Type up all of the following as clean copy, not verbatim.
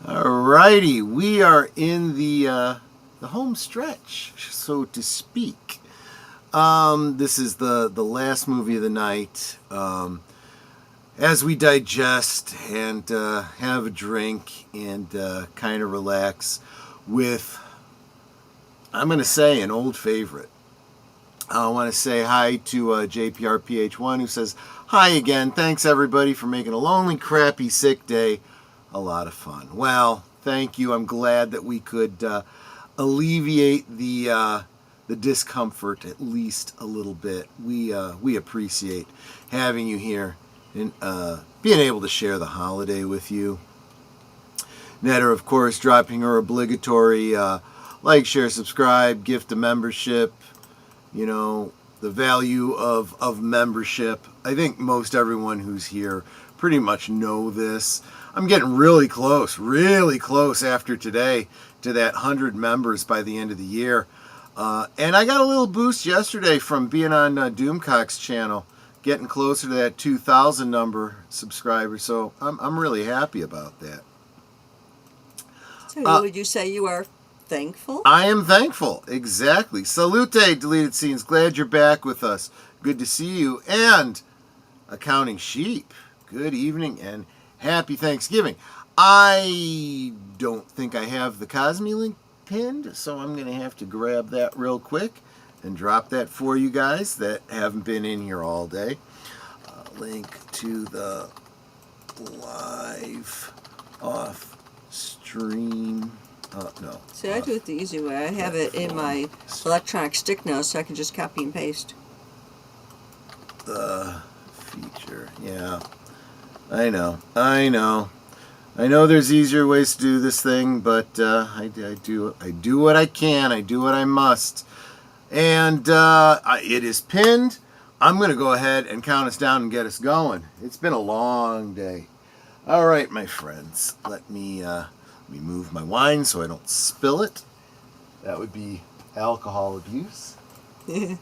Alrighty, we are in the home stretch, so to speak. This is the last movie of the night. As we digest and have a drink and kind of relax with, I'm going to say, an old favorite. I want to say hi to JPRPH1 who says, hi again. Thanks everybody for making a lonely, crappy, sick day a lot of fun. Well, thank you. I'm glad that we could alleviate the discomfort at least a little bit. We appreciate having you here and being able to share the holiday with you. Netter, of course, dropping her obligatory like, share, subscribe, gift a membership. You know, the value of membership. I think most everyone who's here pretty much know this. I'm getting really close after today to that 100 members by the end of the year. And I got a little boost yesterday from being on Doomcock's channel, getting closer to that 2,000 number subscribers. So I'm really happy about that. So would you say you are thankful? I am thankful, exactly. Salute, Deleted Scenes. Glad you're back with us. Good to see you. And Accounting Sheep, good evening and happy Thanksgiving. I don't think I have the Cosme link pinned, so I'm going to have to grab that real quick and drop that for you guys that haven't been in here all day. Link to the live off stream. No. See, I do it the easy way. I have it in my electronic stick now, so I can just copy and paste. The feature, yeah. I know there's easier ways to do this thing, but I do what I can. I do what I must. And it is pinned. I'm going to go ahead and count us down and get us going. It's been a long day. All right, my friends. Let me move my wine so I don't spill it. That would be alcohol abuse. And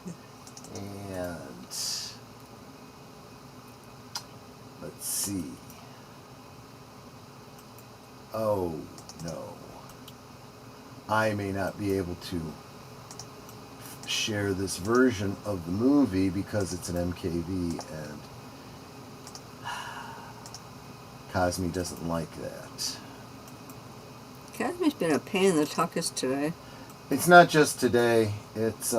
let's see. Oh, no. I may not be able to share this version of the movie because it's an MKV and Cosme doesn't like that. Cosme's been a pain in the tuchus today. It's not just today. It's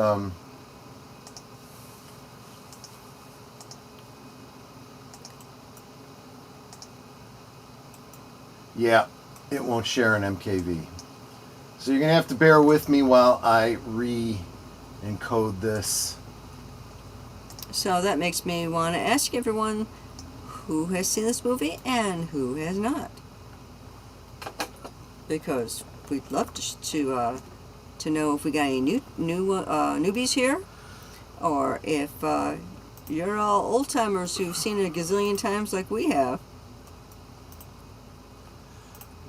yeah, it won't share an MKV. So you're gonna have to bear with me while I re-encode this. So that makes me want to ask everyone who has seen this movie and who has not, because we'd love to know if we got any newbies here, or if you're all old timers who've seen it a gazillion times like we have.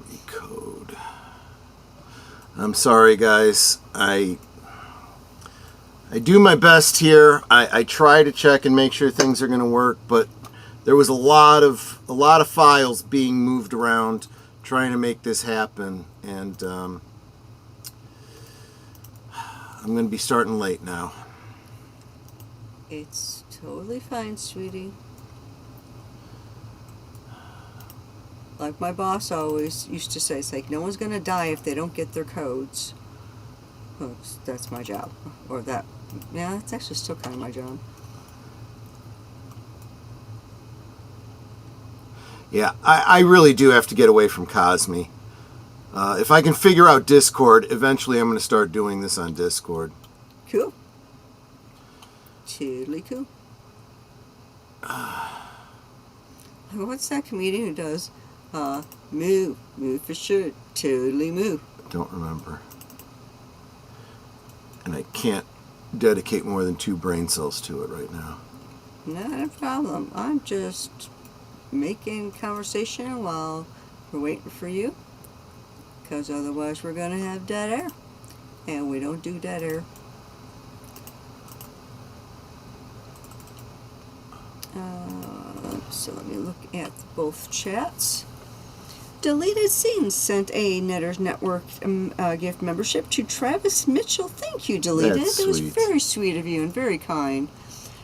Recode. I'm sorry, guys. I do my best here. I try to check and make sure things are going to work, but there was a lot of files being moved around trying to make this happen, and I'm going to be starting late now. It's totally fine, sweetie. Like my boss always used to say, it's like, no one's going to die if they don't get their codes. Well, that's my job. Or that, yeah, that's actually still kind of my job. Yeah, I really do have to get away from Cosme. If I can figure out Discord, eventually I'm going to start doing this on Discord. Cool. Totally cool. What's that comedian who does, moo for sure, totally moo? Don't remember. And I can't dedicate more than 2 brain cells to it right now. Not a problem. I'm just making conversation while we're waiting for you, because otherwise we're going to have dead air, and we don't do dead air. So let me look at both chats. Deleted Scenes sent a Netters Network gift membership to Travis Mitchell. Thank you, Deleted. That's That was sweet. very sweet of you and very kind.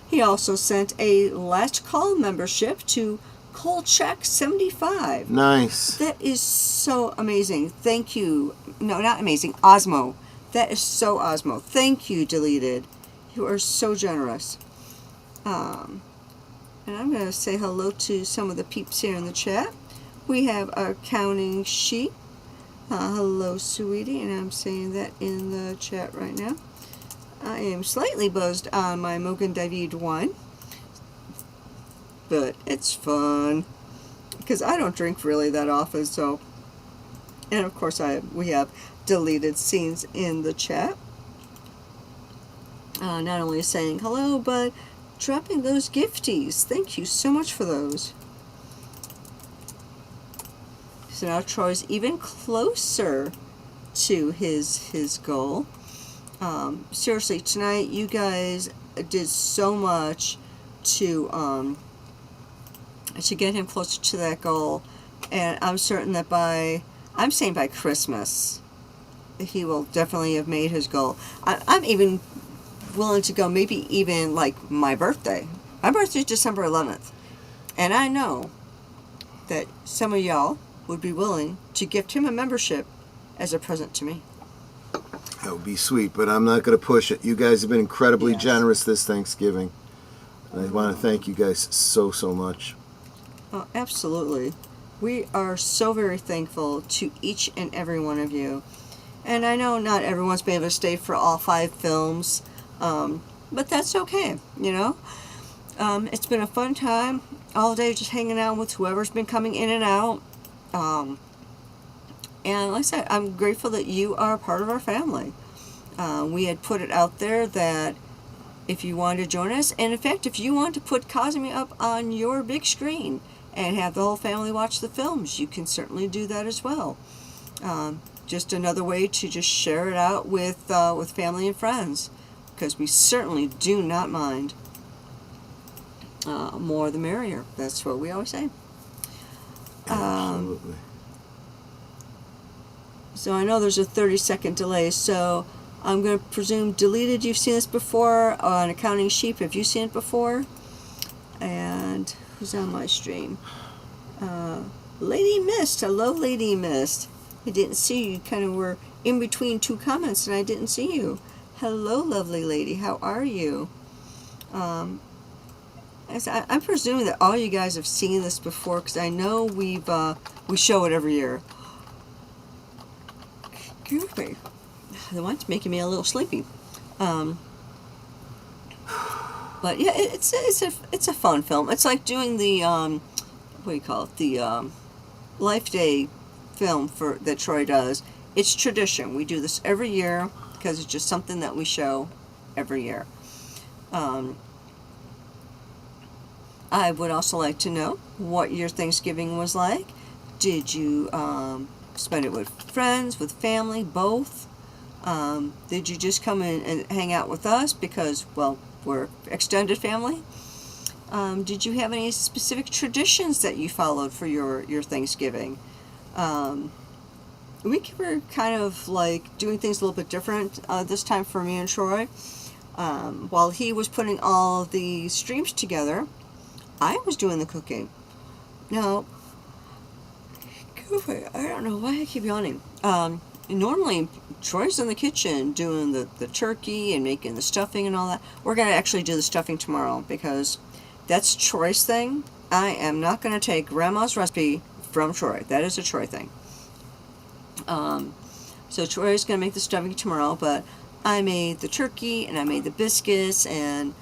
He also sent a Last Call membership to Kolchak75. Nice. That is so amazing. Thank you. No, not amazing. Osmo. That is so Osmo. Thank you, Deleted. You are so generous. And I'm going to say hello to some of the peeps here in the chat. We have our Counting Sheep. Hello, sweetie. And I'm saying that in the chat right now. I am slightly buzzed on my Mogan David wine. But it's fun. Because I don't drink really that often, so... And of course we have Deleted Scenes in the chat. Not only saying hello, but dropping those gifties. Thank you so much for those. So now Troy's even closer to his goal. Seriously, tonight you guys did so much to get him closer to that goal, and I'm certain that by Christmas, he will definitely have made his goal. I'm even willing to go maybe even like my birthday. My birthday is December 11th, and I know that some of y'all would be willing to gift him a membership as a present to me. That would be sweet, but I'm not going to push it. You guys have been incredibly Yes. generous this Thanksgiving. And I want to thank you guys so much. Oh, absolutely. We are so very thankful to each and every one of you. And I know not everyone's been able to stay for all 5 films, but that's okay, you know. It's been a fun time all day just hanging out with whoever's been coming in and out. And like I said, I'm grateful that you are a part of our family. We had put it out there that if you wanted to join us, and in fact, if you want to put Cosme up on your big screen and have the whole family watch the films, you can certainly do that as well. Just another way to just share it out with family and friends, because we certainly do not mind. More the merrier. That's what we always say. Absolutely. So I know there's a 30-second delay, so I'm going to presume Deleted, you've seen this before. On Accounting Sheep, have you seen it before? And who's on my stream? Lady Mist. Hello, Lady Mist. I didn't see you. You kind of were in between 2 comments, and I didn't see you. Hello, lovely lady. How are you? I'm presuming that all you guys have seen this before, because I know we show it every year. Excuse me. The wine's making me a little sleepy. But yeah, it's a fun film. It's like doing the what do you call it? The Life Day film that Troy does. It's tradition. We do this every year because it's just something that we show every year. I would also like to know what your Thanksgiving was like. Did you spend it with friends, with family, both? Did you just come in and hang out with us because, well, we're extended family? Did you have any specific traditions that you followed for your Thanksgiving? We were kind of like doing things a little bit different this time for me and Troy. While he was putting all the streams together, I was doing the cooking. Now, I don't know why I keep yawning. Normally, Troy's in the kitchen doing the turkey and making the stuffing and all that. We're going to actually do the stuffing tomorrow because that's Troy's thing. I am not going to take Grandma's recipe from Troy. That is a Troy thing. So Troy's going to make the stuffing tomorrow, but I made the turkey and I made the biscuits, and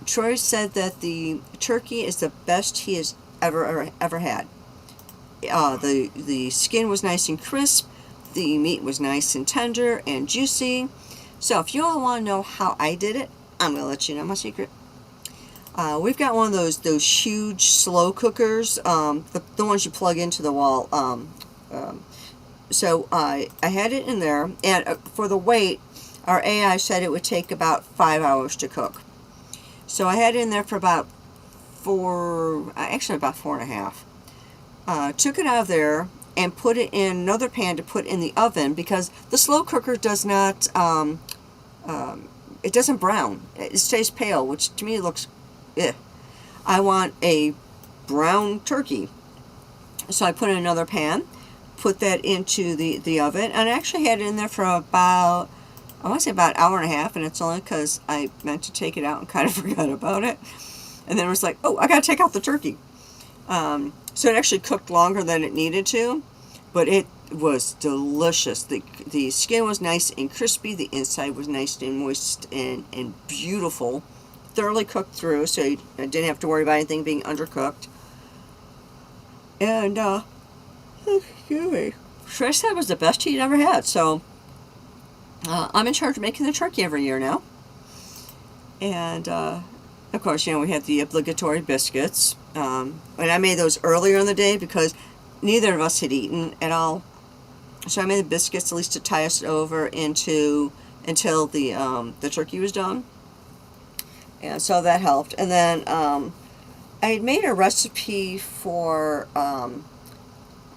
Troy said that the turkey is the best he has ever had. The skin was nice and crisp. The meat was nice and tender and juicy. So if you all want to know how I did it, I'm going to let you know my secret. We've got one of those huge slow cookers, the ones you plug into the wall. So I had it in there, and for the weight, our AI said it would take about 5 hours to cook. So I had it in there for about 4.5. took it out of there and put it in another pan to put in the oven, because the slow cooker does not, it doesn't brown. It stays pale, which to me looks, I want a brown turkey. So I put in another pan, put that into the oven, and I actually had it in there for about, I want to say about an hour and a half, and it's only because I meant to take it out and kind of forgot about it. And then it was like, oh, I got to take out the turkey. So it actually cooked longer than it needed to, but it was delicious. The skin was nice and crispy. The inside was nice and moist and beautiful. Thoroughly cooked through, so I didn't have to worry about anything being undercooked. And, excuse me. Trish said it was the best he'd ever had, so I'm in charge of making the turkey every year now. And, of course, we had the obligatory biscuits. And I made those earlier in the day because neither of us had eaten at all. So I made the biscuits at least to tie us over until the turkey was done. And so that helped. And then I had made a recipe for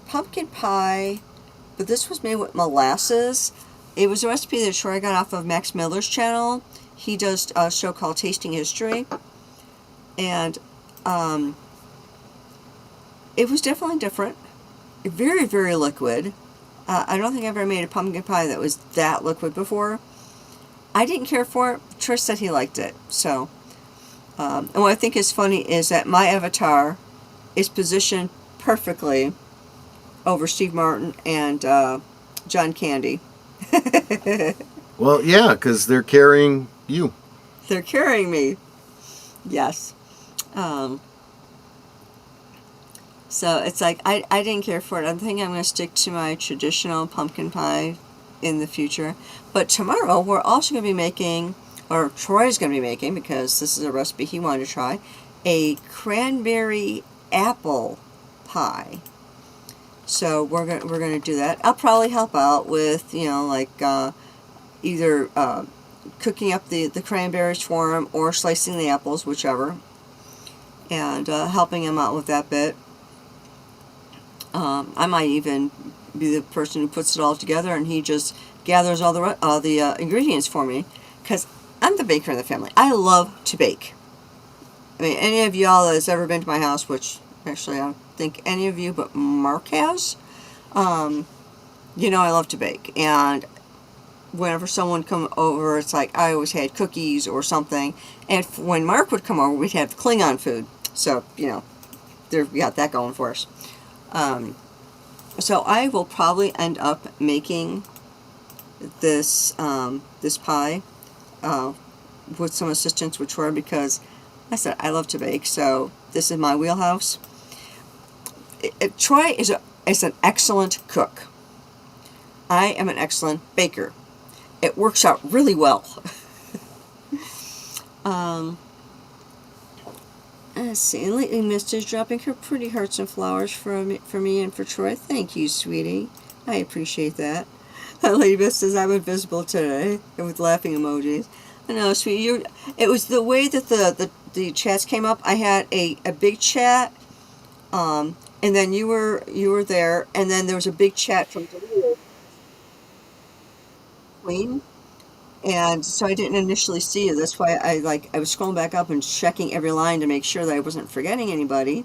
pumpkin pie, but this was made with molasses. It was a recipe that Troy got off of Max Miller's channel. He does a show called Tasting History. And it was definitely different. Very, very liquid. I don't think I've ever made a pumpkin pie that was that liquid before. I didn't care for it. Trish said he liked it. So, and what I think is funny is that my avatar is positioned perfectly over Steve Martin and John Candy. Well, yeah, because they're carrying you. They're carrying me. Yes. So it's like, I didn't care for it. I think I'm going to stick to my traditional pumpkin pie in the future. But tomorrow we're also going to be making, or Troy's going to be making, because this is a recipe he wanted to try, a cranberry apple pie. So we're going to do that. I'll probably help out with, either cooking up the cranberries for him or slicing the apples, whichever, and helping him out with that bit. I might even be the person who puts it all together, and he just gathers all the ingredients for me, because I'm the baker in the family. I love to bake. I mean, any of y'all that's ever been to my house, which actually I don't think any of you but Mark has, I love to bake. And whenever someone come over, it's like I always had cookies or something. And when Mark would come over, we'd have Klingon food. So, we got that going for us. So I will probably end up making this pie with some assistance with Troy, because I said I love to bake, so this is my wheelhouse. Troy is an excellent cook. I am an excellent baker. It works out really well. Let's see. And lately, Mist is dropping her pretty hearts and flowers for me and for Troy. Thank you, sweetie. I appreciate that. Lady Mist says I'm invisible today, with laughing emojis. I know, sweetie. It was the way that the chats came up. I had a big chat, and then you were there, and then there was a big chat from Queen. And so I didn't initially see you. That's why I was scrolling back up and checking every line to make sure that I wasn't forgetting anybody.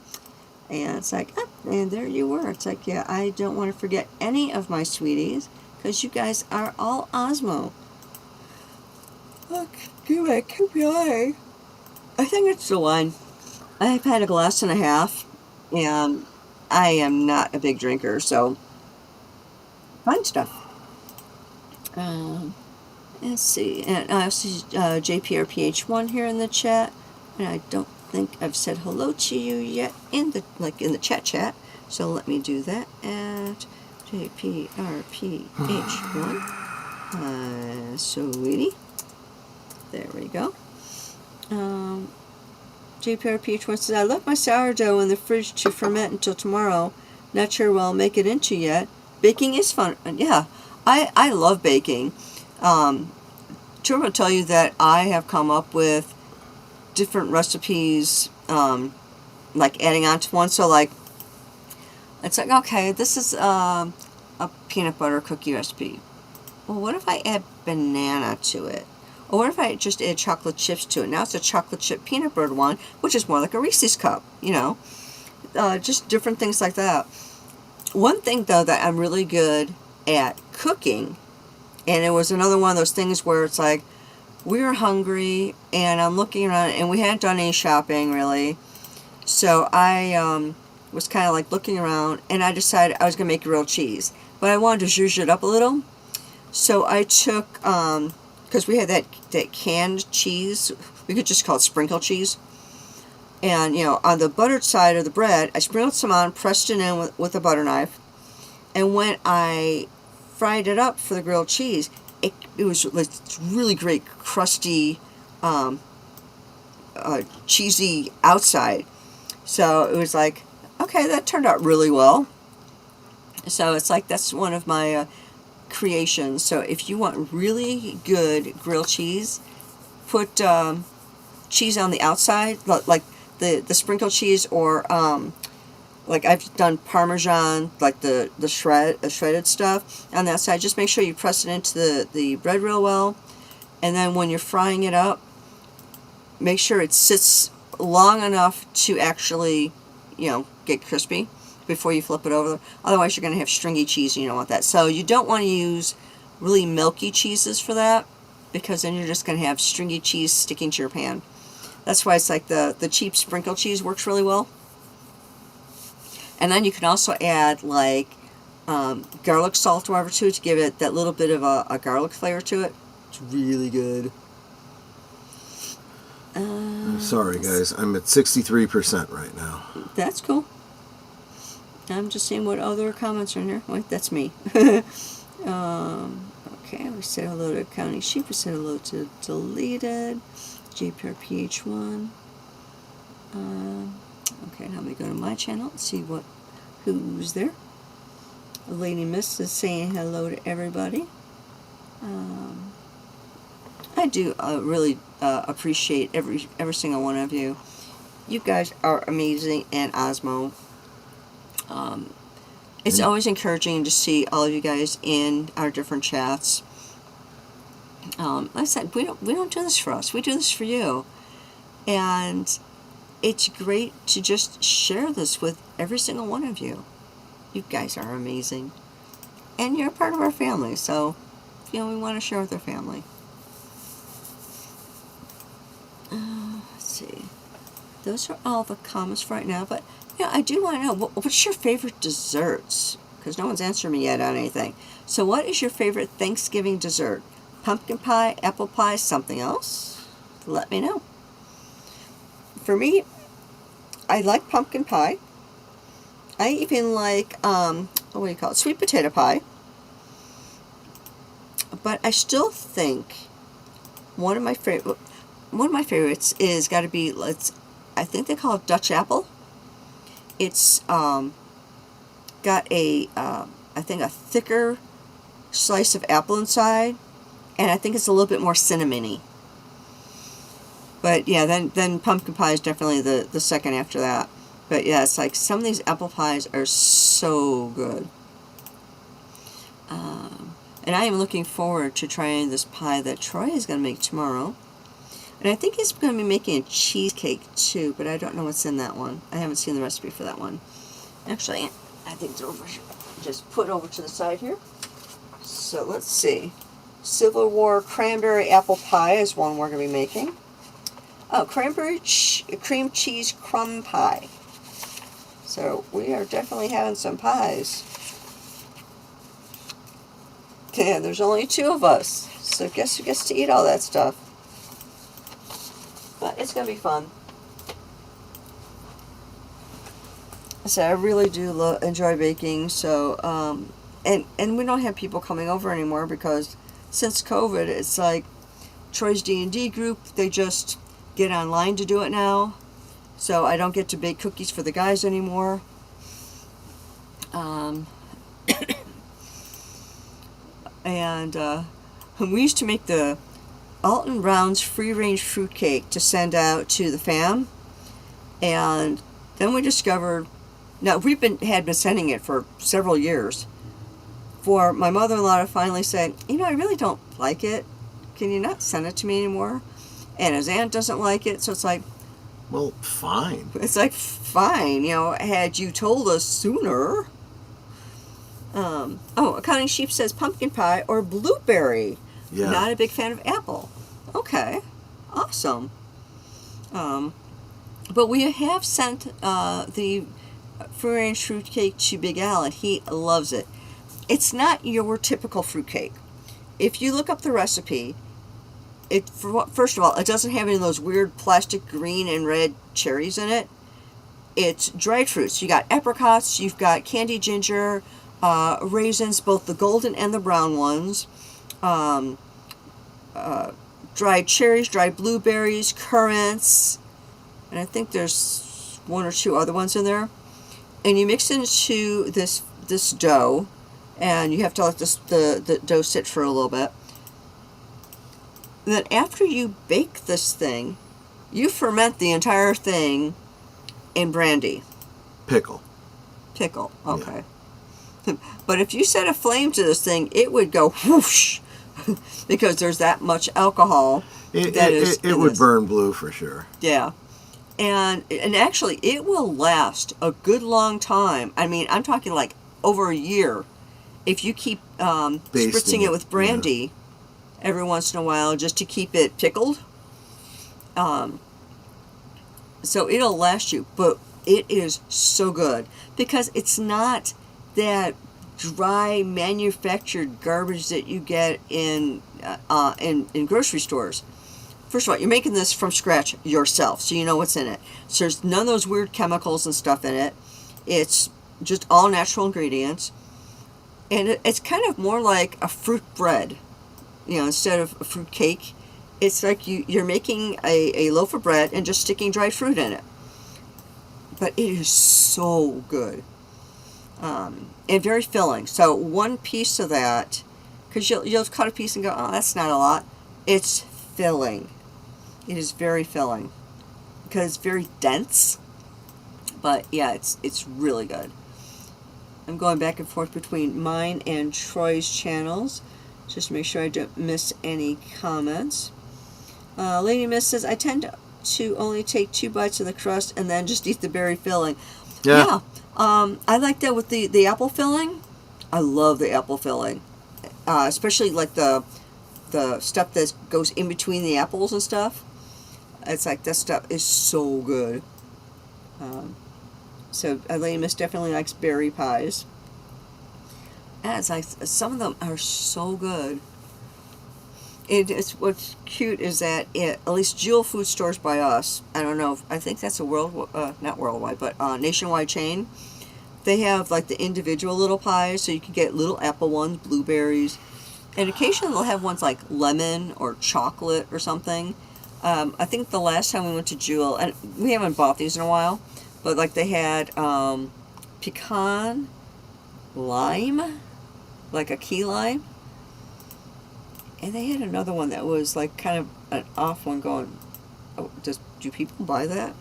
And it's like, and there you were. It's like, yeah, I don't want to forget any of my sweeties, because you guys are all Osmo. Look, do my KPI. I think it's the one. I've had a glass and a half, and I am not a big drinker, so fun stuff. Let's see, and I also see JPRPH1 here in the chat, and I don't think I've said hello to you yet in the chat. So let me do that at JPRPH1. Sweetie, there we go. JPRPH1 says, I left my sourdough in the fridge to ferment until tomorrow. Not sure what I'll make it into yet. Baking is fun. Yeah, I love baking. True, will tell you that I have come up with different recipes, like adding on to one. So, like, it's like, okay, this is a peanut butter cookie recipe. Well, what if I add banana to it? Or what if I just add chocolate chips to it? Now it's a chocolate chip peanut butter one, which is more like a Reese's cup, you know. Just different things like that. One thing, though, that I'm really good at cooking, and it was another one of those things where it's like, we were hungry, and I'm looking around, and we hadn't done any shopping, really. So I was kind of like looking around, and I decided I was going to make grilled cheese. But I wanted to zhuzh it up a little. So I took, because we had that canned cheese, we could just call it sprinkle cheese. And, you know, on the buttered side of the bread, I sprinkled some on, pressed it in with a butter knife. And when I fried it up for the grilled cheese, it was like really great, crusty, cheesy outside. So it was like, okay, that turned out really well. So it's like, that's one of my creations. So if you want really good grilled cheese, put cheese on the outside, like the sprinkled cheese, or like I've done Parmesan, like the shredded stuff on the outside. Just make sure you press it into the bread real well, and then when you're frying it up, make sure it sits long enough to actually, you know, get crispy before you flip it over. Otherwise, you're going to have stringy cheese, and you don't want that. So you don't want to use really milky cheeses for that, because then you're just going to have stringy cheese sticking to your pan. That's why it's like the cheap sprinkle cheese works really well. And then you can also add like garlic salt or whatever to it to give it that little bit of a garlic flavor to it. It's really good. Sorry, guys. I'm at 63% right now. That's cool. I'm just seeing what other comments are in here. Wait, that's me. Okay, we said hello to Connie Sheep. We said hello to Deleted. JPRPH1. Okay, now we go to my channel and see who's there. Lady Miss is saying hello to everybody. I do really appreciate every single one of you. You guys are amazing, and Osmo. It's always encouraging to see all of you guys in our different chats. Like I said, we don't do this for us. We do this for you, and it's great to just share this with every single one of you. You guys are amazing, and you're a part of our family. So, you know, we want to share with our family. Let's see. Those are all the comments for right now. But yeah, I do want to know what's your favorite desserts, because no one's answered me yet on anything. So, what is your favorite Thanksgiving dessert? Pumpkin pie, apple pie, something else? Let me know. For me, I like pumpkin pie. I even like, what do you call it? Sweet potato pie. But I still think one of my favorites is got to be, I think they call it Dutch apple. It's got I think a thicker slice of apple inside. And I think it's a little bit more cinnamony. But yeah, then pumpkin pie is definitely the second after that. But yeah, it's like some of these apple pies are so good. And I am looking forward to trying this pie that Troy is going to make tomorrow. And I think he's going to be making a cheesecake too, but I don't know what's in that one. I haven't seen the recipe for that one. Actually, I think it's over here. Just put over to the side here. So let's see. Civil War cranberry apple pie is one we're going to be making. Oh, cranberry cream cheese crumb pie. So we are definitely having some pies. Yeah, there's only 2 of us. So guess who gets to eat all that stuff? But it's going to be fun. So I really do enjoy baking. So, and we don't have people coming over anymore because since COVID, it's like Troy's D&D group, they just get online to do it now. So I don't get to bake cookies for the guys anymore. And we used to make the Alton Brown's free-range fruitcake to send out to the fam. And then we discovered Now, had been sending it for several years. For my mother-in-law to finally say, I really don't like it. Can you not send it to me anymore? And his aunt doesn't like it, so it's like... Well, fine. It's like, fine, had you told us sooner. Accounting Sheep says pumpkin pie or blueberry. Yeah. Not a big fan of apple. Okay. Awesome. But we have sent the free range fruitcake to Big Al, and he loves it. It's not your typical fruitcake. If you look up the recipe, first of all, it doesn't have any of those weird plastic green and red cherries in it. It's dried fruits. You got apricots, you've got candied ginger, raisins, both the golden and the brown ones, dried cherries, dried blueberries, currants, and I think there's one or two other ones in there. And you mix into this dough, and you have to let the dough sit for a little bit. Then after you bake this thing, you ferment the entire thing in brandy. Pickle, okay. Yeah. But if you set a flame to this thing, it would go whoosh, because there's that much alcohol. It would burn blue for sure. Yeah. And actually, it will last a good long time. I mean, I'm talking like over a year. If you keep spritzing it with brandy every once in a while just to keep it pickled. So it'll last you. But it is so good because it's not that dry manufactured garbage that you get in grocery stores. First of all, you're making this from scratch yourself, so you know what's in it. So there's none of those weird chemicals and stuff in it. It's just all natural ingredients. And it's kind of more like a fruit bread, instead of a fruit cake. It's like you're making a loaf of bread and just sticking dried fruit in it. But it is so good. And very filling. So one piece of that, because you'll cut a piece and go, oh, that's not a lot. It's filling. It is very filling because it's very dense. But yeah, it's really good. I'm going back and forth between mine and Troy's channels just to make sure I don't miss any comments. Lady Miss says, I tend to only take 2 bites of the crust and then just eat the berry filling. Yeah. I like that with the apple filling. I love the apple filling. Especially like the stuff that goes in between the apples and stuff. It's like that stuff is so good. So Lady Miss definitely likes berry pies. And it's like some of them are so good. What's cute is that at least Jewel Food Stores by us, I don't know, I think that's a not worldwide, but nationwide chain. They have like the individual little pies, so you can get little apple ones, blueberries, and occasionally they'll have ones like lemon or chocolate or something. I think the last time we went to Jewel, and we haven't bought these in a while, but like they had pecan lime, like a key lime. And they had another one that was like kind of an off one going, oh, do people buy that?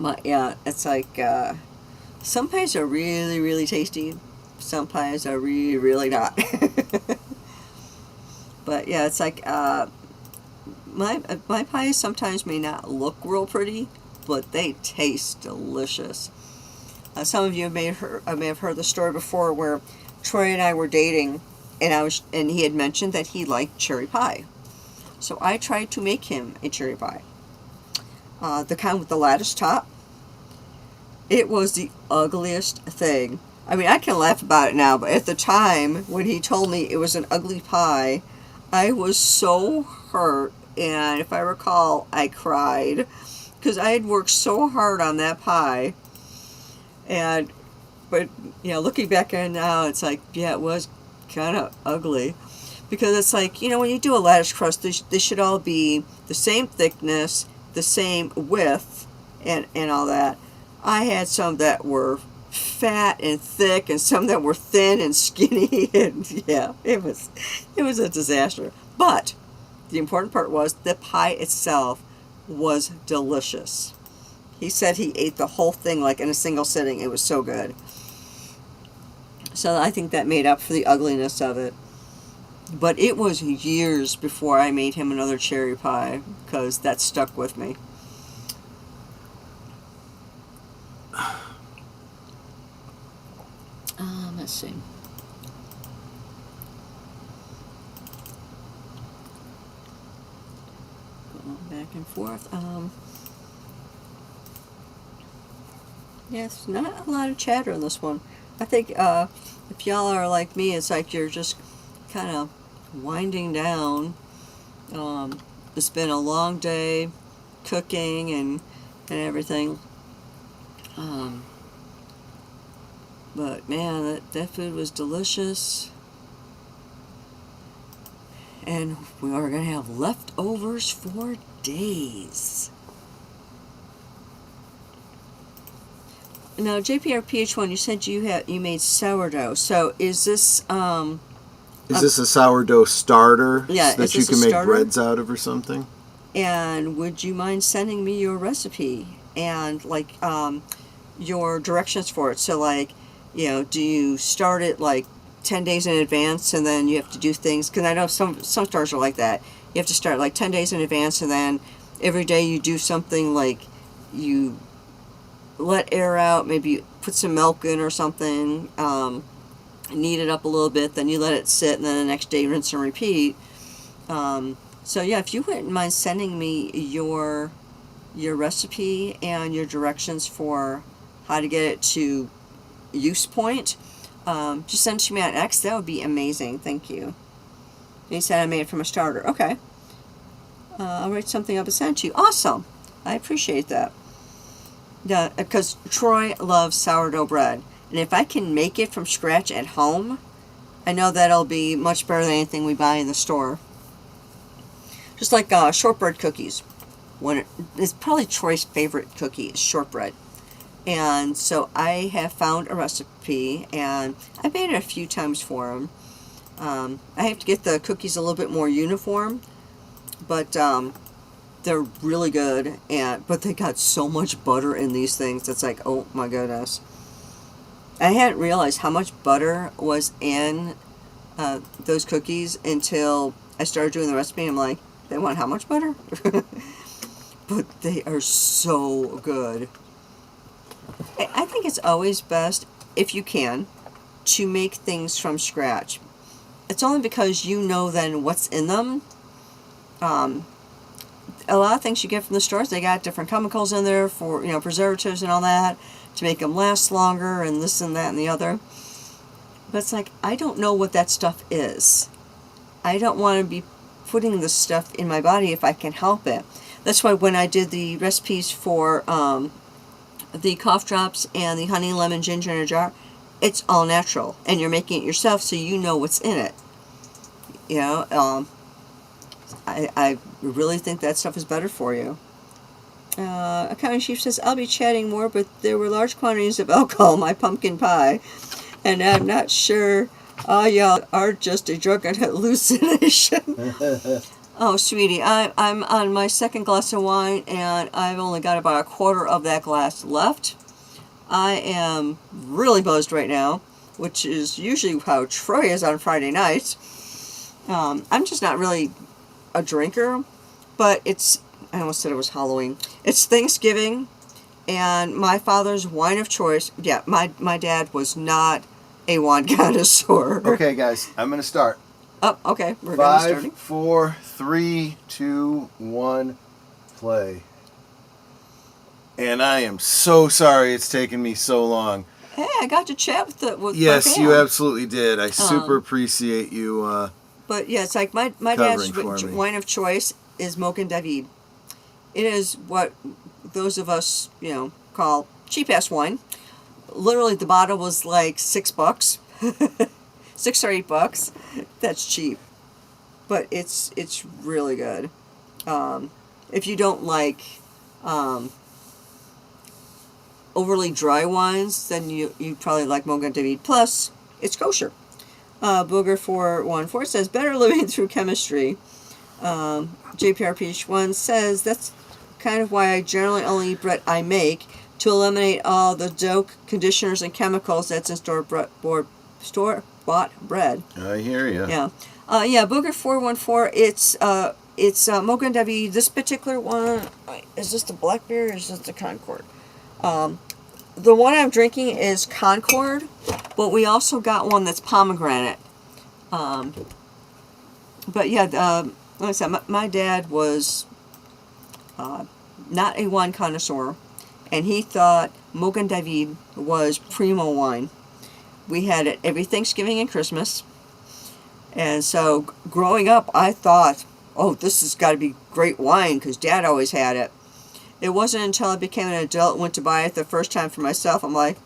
But yeah, it's like, some pies are really, really tasty. Some pies are really, really not. But yeah, it's like, my pies sometimes may not look real pretty, but they taste delicious. Some of you may have heard the story before where Troy and I were dating, and he had mentioned that he liked cherry pie. So I tried to make him a cherry pie. The kind with the lattice top. It was the ugliest thing. I mean, I can laugh about it now, but at the time when he told me it was an ugly pie, I was so hurt, and if I recall, I cried because I had worked so hard on that pie. But looking back at it now, it's like, yeah, it was kind of ugly. Because it's like, when you do a lattice crust, they should all be the same thickness, the same width, and all that. I had some that were fat and thick, and some that were thin and skinny, and yeah, it was a disaster. But the important part was the pie itself was delicious. He said he ate the whole thing like in a single sitting. It was so good. So I think that made up for the ugliness of it. But it was years before I made him another cherry pie, because that stuck with me. Let's see. Going back and forth. Yes, not a lot of chatter in this one. I think if y'all are like me, it's like you're just kind of winding down. It's been a long day cooking and everything. But man, that food was delicious. And we are going to have leftovers for days. Now, JPRPH1, you said you made sourdough. So is this is this a sourdough starter that you can make breads out of or something? And would you mind sending me your recipe and like your directions for it? So like, you know, do you start it like 10 days in advance and then you have to do things? Because I know some stores are like that. You have to start like 10 days in advance and then every day you do something, like you let air out, maybe put some milk in or something, knead it up a little bit, then you let it sit, and then the next day rinse and repeat. So yeah, if you wouldn't mind sending me your recipe and your directions for how to get it to use point, just send it to me on X. That would be amazing. Thank you. And he said I made it from a starter. Okay. I'll write something up and send it to you. Awesome. I appreciate that. Yeah, because Troy loves sourdough bread, and if I can make it from scratch at home, I know that'll be much better than anything we buy in the store. Just like shortbread cookies. It's probably Troy's favorite cookie is shortbread. And so I have found a recipe, and I've made it a few times for him. I have to get the cookies a little bit more uniform, but they're really good, but they got so much butter in these things. It's like, oh my goodness. I hadn't realized how much butter was in those cookies until I started doing the recipe. I'm like, they want how much butter? But they are so good. I think it's always best, if you can, to make things from scratch. It's only because you know then what's in them. A lot of things you get from the stores, they got different chemicals in there for, you know, preservatives and all that to make them last longer and this and that and the other. But it's like, I don't know what that stuff is. I don't want to be putting this stuff in my body if I can help it. That's why when I did the recipes for the cough drops and the honey, lemon, ginger in a jar, it's all natural. And you're making it yourself, so you know what's in it. You know, I really think that stuff is better for you. Accounting chief says, I'll be chatting more, but there were large quantities of alcohol in my pumpkin pie, and I'm not sure y'all are just a drunken hallucination. Oh, sweetie, I'm on my second glass of wine, and I've only got about a quarter of that glass left. I am really buzzed right now, which is usually how Troy is on Friday nights. I'm just not really a drinker, but I almost said it was Halloween. It's Thanksgiving, and my father's wine of choice, yeah, my dad was not a wine connoisseur. Okay, guys, I'm going to start. Oh, okay, we're going to start. 5, 4, 3, 2, 1, play. And I am so sorry it's taken me so long. Hey, I got to chat with yes, you absolutely did. I super appreciate you. But yeah, it's like my dad's wine of choice is Mogen David. It is what those of us, you know, call cheap-ass wine. Literally, the bottle was like $6, $6 or $8. That's cheap, but it's really good. If you don't like overly dry wines, then you probably like Mogen David. Plus, it's kosher. Booger 414 says, better living through chemistry. JPRPH1 says, that's kind of why I generally only eat bread I make, to eliminate all the dough, conditioners, and chemicals that's in store-bought bread. I hear you. Yeah. Booger 414. It's Mocha David. This particular one, is this the blackberry or is this the Concord? The one I'm drinking is Concord, but we also got one that's pomegranate. But yeah, like I said, my dad was not a wine connoisseur, and he thought Mocha David was primo wine. We had it every Thanksgiving and Christmas. And so growing up, I thought, oh, this has got to be great wine because Dad always had it. It wasn't until I became an adult and went to buy it the first time for myself, I'm like,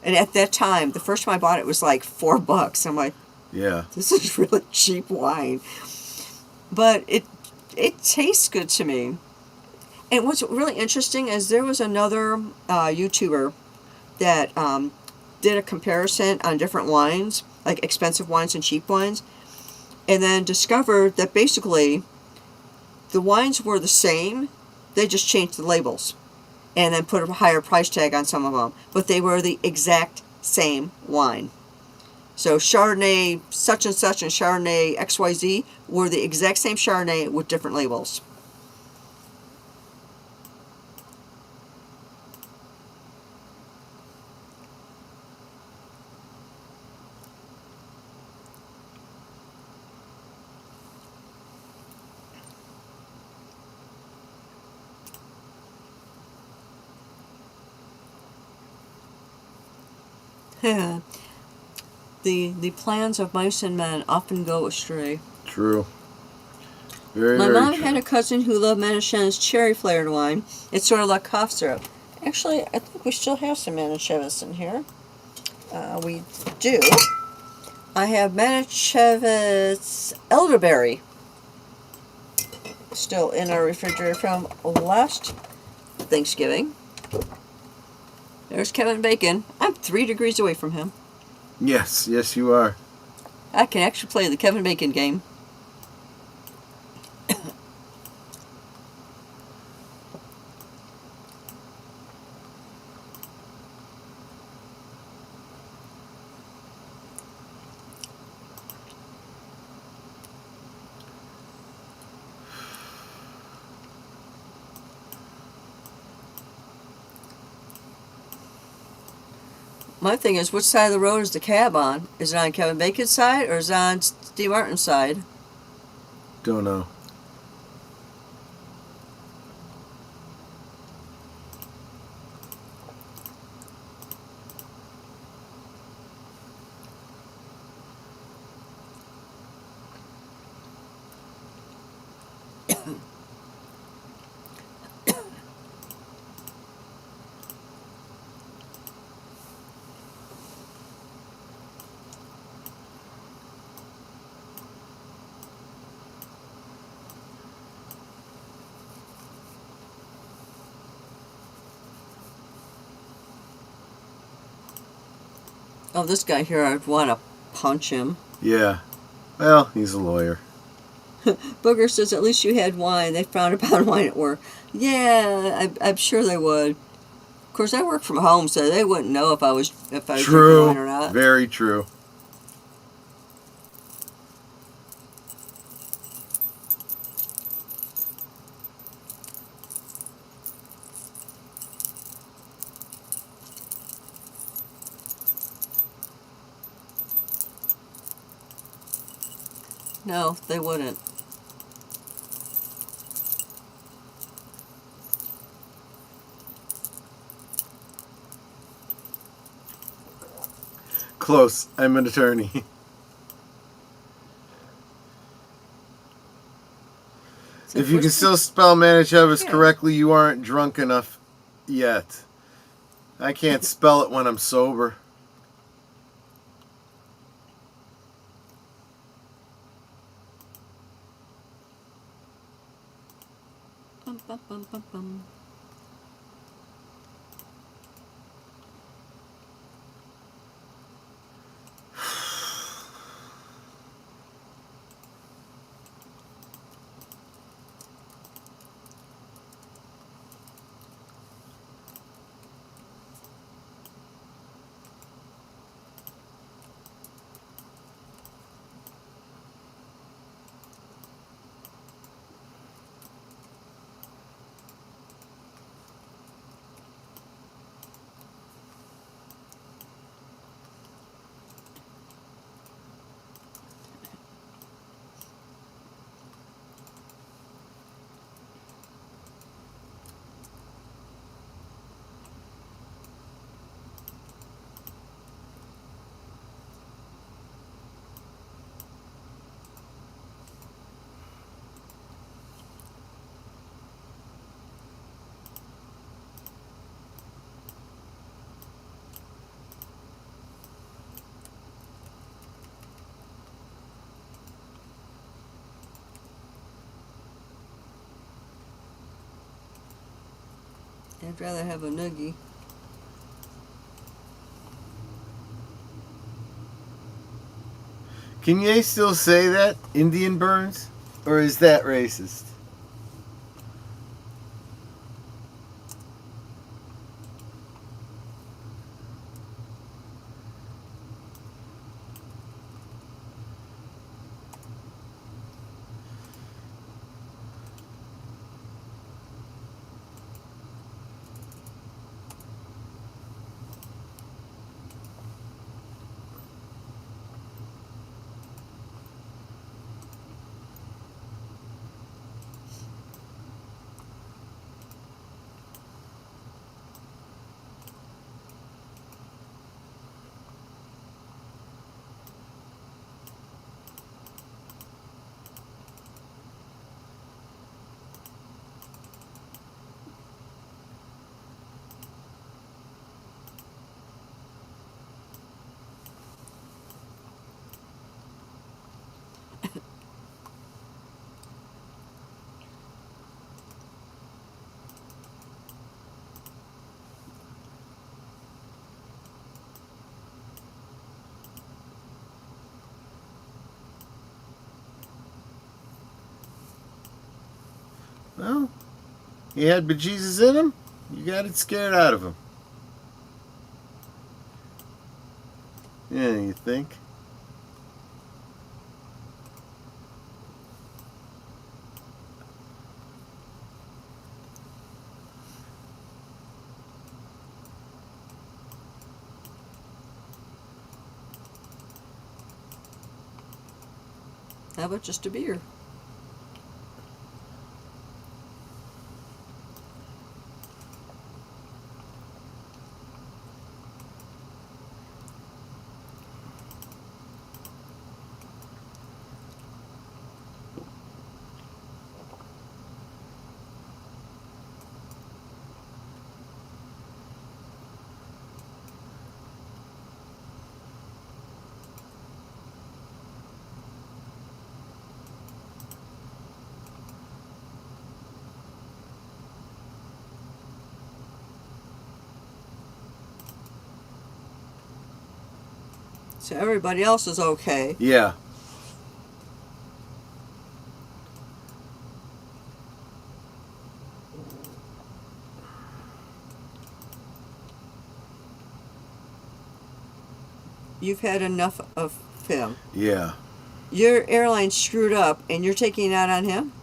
and at that time, the first time I bought it was like $4. I'm like, yeah, this is really cheap wine. But it tastes good to me. And what's really interesting is there was another YouTuber that did a comparison on different wines, like expensive wines and cheap wines, and then discovered that basically the wines were the same, they just changed the labels and then put a higher price tag on some of them, but they were the exact same wine. So Chardonnay such and such and Chardonnay XYZ were the exact same Chardonnay with different labels. The plans of mice and men often go astray. True. Very, My very mom true. had a cousin who loved Masterson cherry flavored wine. It's sort of like cough syrup. Actually, I think we still have some Manischewitz in here. We do. I have Manischewitz elderberry still in our refrigerator from last Thanksgiving. There's Kevin Bacon. I'm 3 degrees away from him. Yes, yes, you are. I can actually play the Kevin Bacon game. My thing is, which side of the road is the cab on? Is it on Kevin Bacon's side or is it on Steve Martin's side? Don't know. Oh, this guy here, I'd want to punch him. Yeah. Well, he's a lawyer. Booger says, at least you had wine. They frowned upon wine at work. Yeah, I'm sure they would. Of course, I work from home, so they wouldn't know if I was drinking wine or not. Very true. No, they wouldn't. Close. I'm an attorney. So If you can where's still spell Manischewitz Yeah. correctly, you aren't drunk enough yet. I can't spell it when I'm sober. Bum, bum, bum, bum, bum. I'd rather have a noogie. Can you still say that? Indian burns? Or is that racist? Well, he had bejesus in him. You got it scared out of him. Yeah, you think? How about just a beer? So everybody else is okay. Yeah. You've had enough of him. Yeah. Your airline screwed up and you're taking it out on him?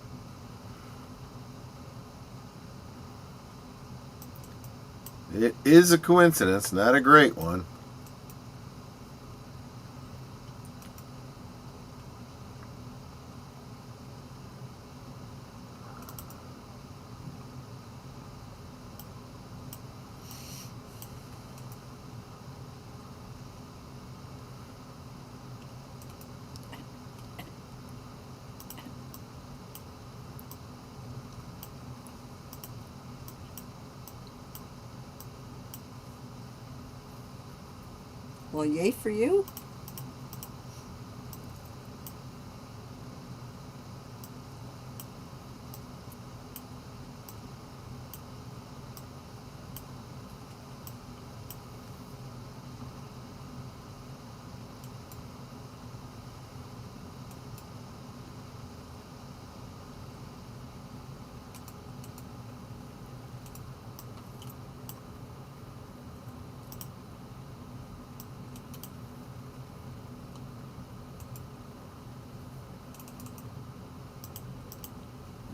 It is a coincidence, not a great one. Well, yay for you.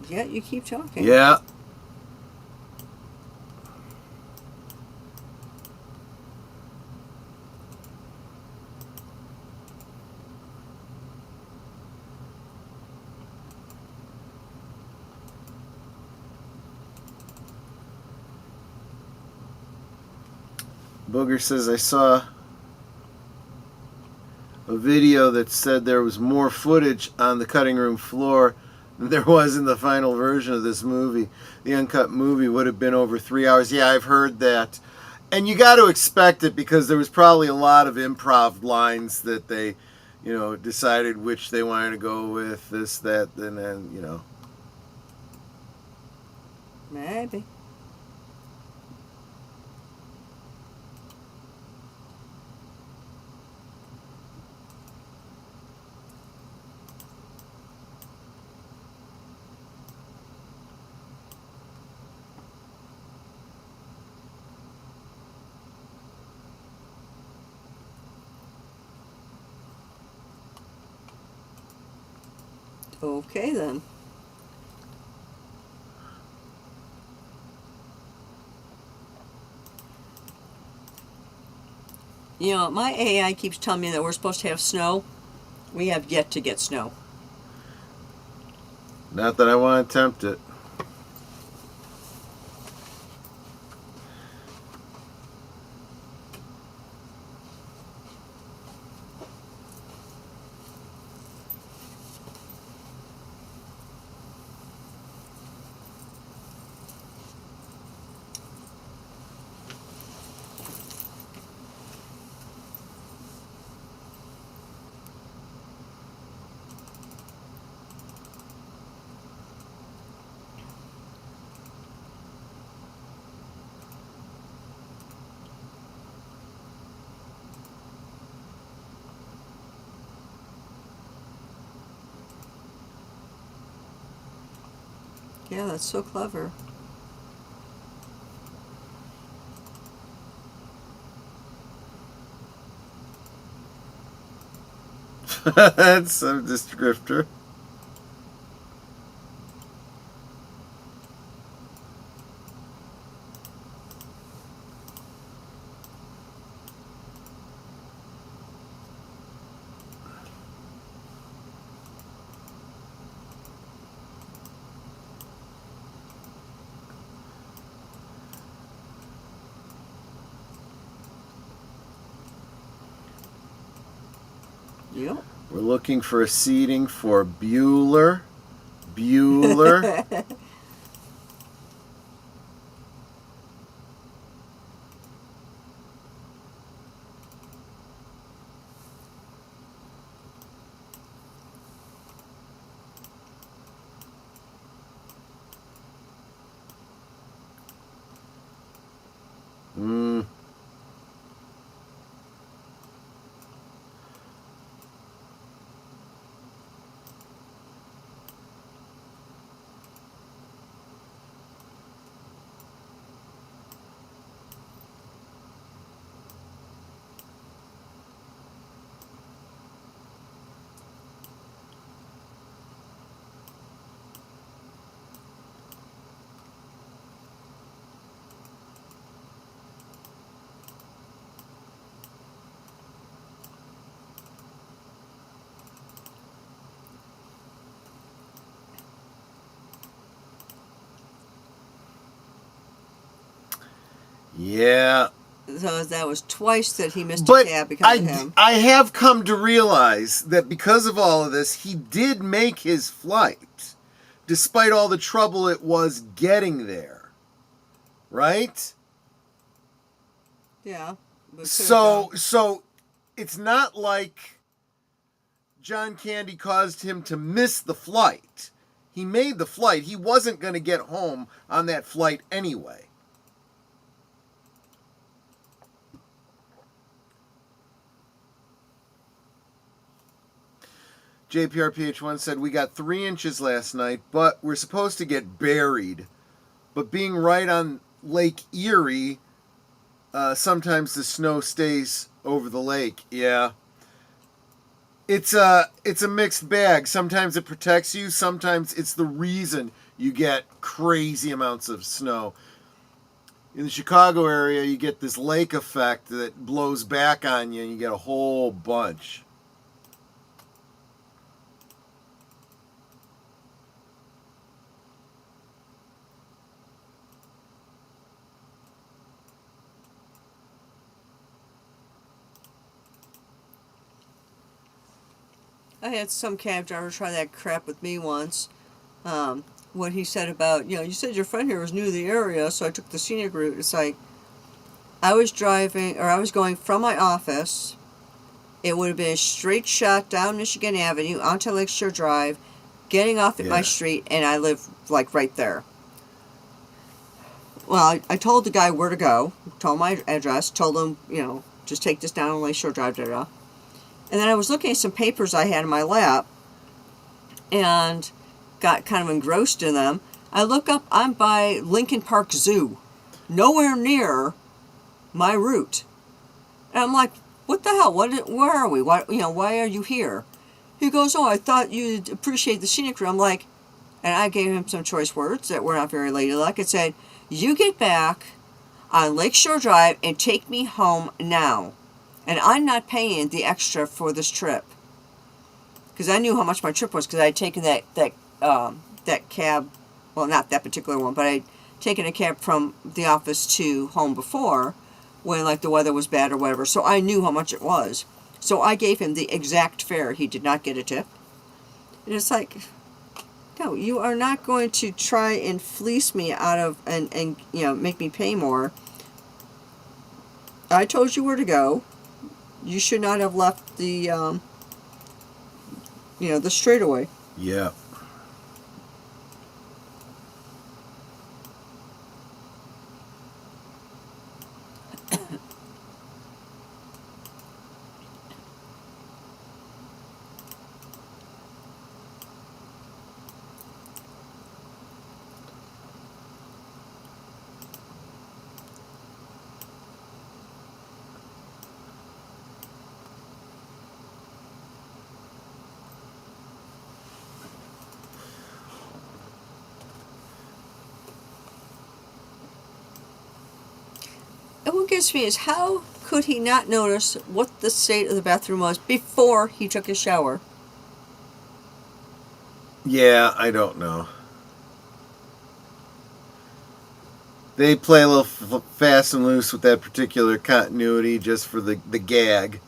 Yeah, you keep talking. Yeah. Booger says, I saw a video that said there was more footage on the cutting room floor than there was in the final version of this movie. The uncut movie would have been over 3 hours. Yeah, I've heard that. And you got to expect it because there was probably a lot of improv lines that they, decided which they wanted to go with, this, that, and then, Maybe. Okay, then. You know, my AI keeps telling me that we're supposed to have snow. We have yet to get snow. Not that I want to tempt it. Yeah, that's so clever. That's a descriptor. Yep. We're looking for a seating for Bueller. Bueller. Yeah. So that was twice that he missed a cab because of him. I have come to realize that because of all of this, he did make his flight, despite all the trouble it was getting there. Right? Yeah. So it's not like John Candy caused him to miss the flight. He made the flight. He wasn't going to get home on that flight anyway. JPRPH1 said, we got 3 inches last night, but we're supposed to get buried. But being right on Lake Erie, sometimes the snow stays over the lake. Yeah. It's a mixed bag. Sometimes it protects you. Sometimes it's the reason you get crazy amounts of snow. In the Chicago area, you get this lake effect that blows back on you, and you get a whole bunch. I had some cab driver try that crap with me once. What he said about, you said your friend here was new to the area, so I took the scenic route. It's like, I was going from my office. It would have been a straight shot down Michigan Avenue onto Lakeshore Drive, getting off at my street, and I live, like, right there. Well, I told the guy where to go, told my address, told him, just take this down on Lakeshore Drive, da-da. And then I was looking at some papers I had in my lap and got kind of engrossed in them. I look up, I'm by Lincoln Park Zoo, nowhere near my route. And I'm like, what the hell? Where are we? Why are you here? He goes, oh, I thought you'd appreciate the scenic room. I'm like, and I gave him some choice words that were not very ladylike. It said, you get back on Lakeshore Drive and take me home now. And I'm not paying the extra for this trip. Because I knew how much my trip was, because I had taken that cab, well, not that particular one, but I'd taken a cab from the office to home before, when like the weather was bad or whatever. So I knew how much it was. So I gave him the exact fare. He did not get a tip. And it's like, no, you are not going to try and fleece me out of, and you know, make me pay more. I told you where to go. You should not have left the, you know, the straightaway. Yeah. And what gets me is, how could he not notice what the state of the bathroom was before he took his shower? Yeah, I don't know. They play a little fast and loose with that particular continuity just for the gag.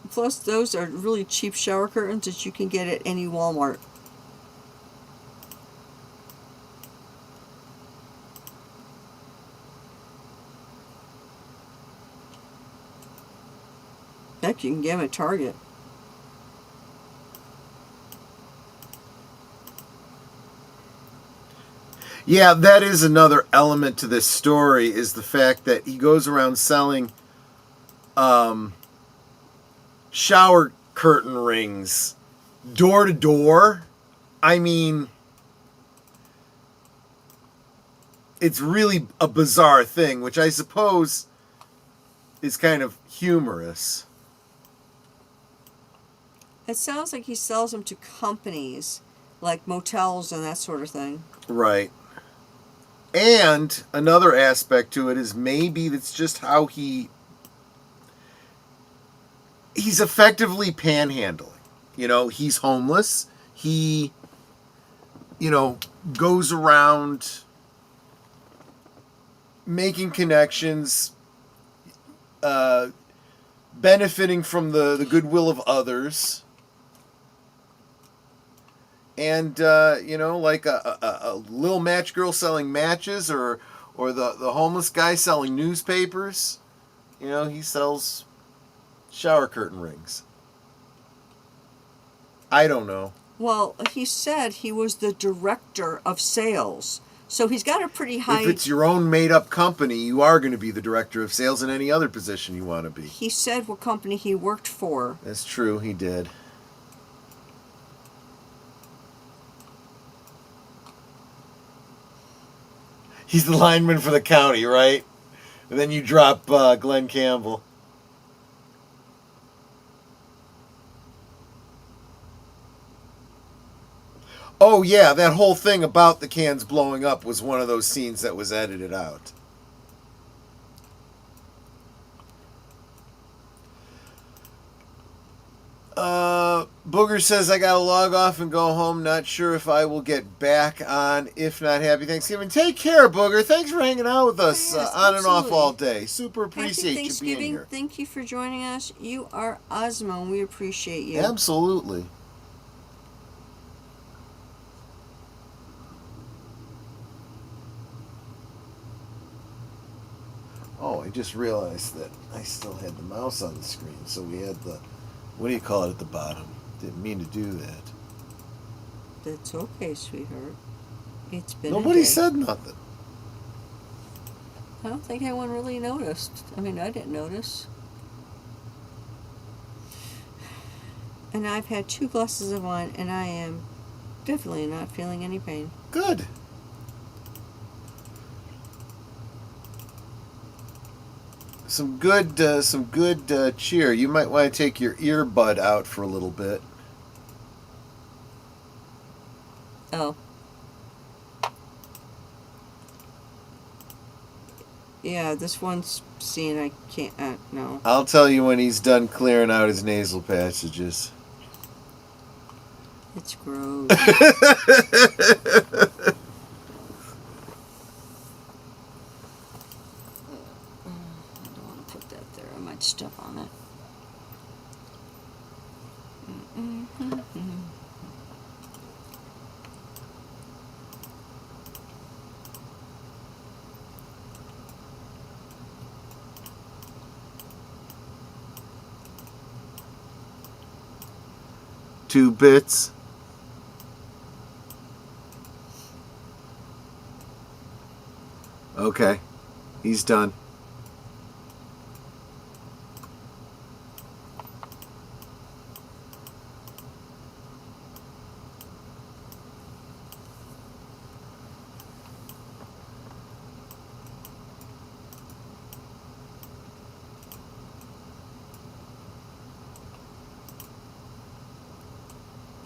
Plus, those are really cheap shower curtains that you can get at any Walmart. Heck, you can get them at Target. Yeah, that is another element to this story, is the fact that he goes around selling shower curtain rings door to door. I mean, it's really a bizarre thing, which I suppose is kind of humorous. It sounds like he sells them to companies, like motels and that sort of thing. Right. And another aspect to it is maybe that's just how he's effectively panhandling. You know, he's homeless. He, you know, goes around making connections, benefiting from the goodwill of others. And, you know, like a little match girl selling matches, or the homeless guy selling newspapers. You know, he sells shower curtain rings. I don't know. Well, he said he was the director of sales. So he's got a pretty high... If it's your own made-up company, you are going to be the director of sales in any other position you want to be. He said what company he worked for. That's true, he did. He's the lineman for the county, right? And then you drop Glenn Campbell. Oh, yeah, that whole thing about the cans blowing up was one of those scenes that was edited out. Booger says, I gotta log off and go home. Not sure if I will get back on. If not, happy Thanksgiving. Take care, Booger. Thanks for hanging out with us Yes, on and off absolutely. all day. Super appreciate Happy you being Thanksgiving. here. Thank you for joining us. You are awesome, and we appreciate you. Absolutely. Oh, I just realized that I still had the mouse on the screen, so we had the, what do you call it at the bottom? Didn't mean to do that. That's okay, sweetheart. It's been Nobody a day. said nothing. I don't think anyone really noticed. I mean, I didn't notice. And I've had 2 glasses of wine, and I am definitely not feeling any pain. Good. some good cheer. You might want to take your earbud out for a little bit. Oh. Yeah, this one's scene I can't. No. I'll tell you when he's done clearing out his nasal passages. It's gross. Stuff on it. Two bits. Okay, he's done.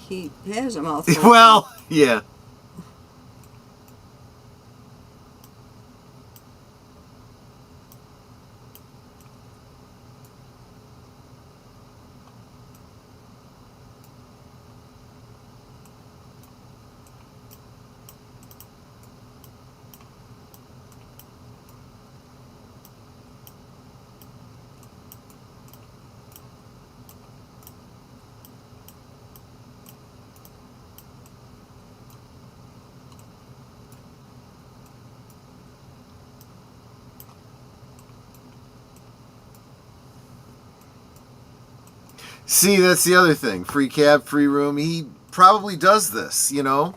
He has a mouthful. Well, yeah. See, that's the other thing. Free cab, free room. He probably does this, you know?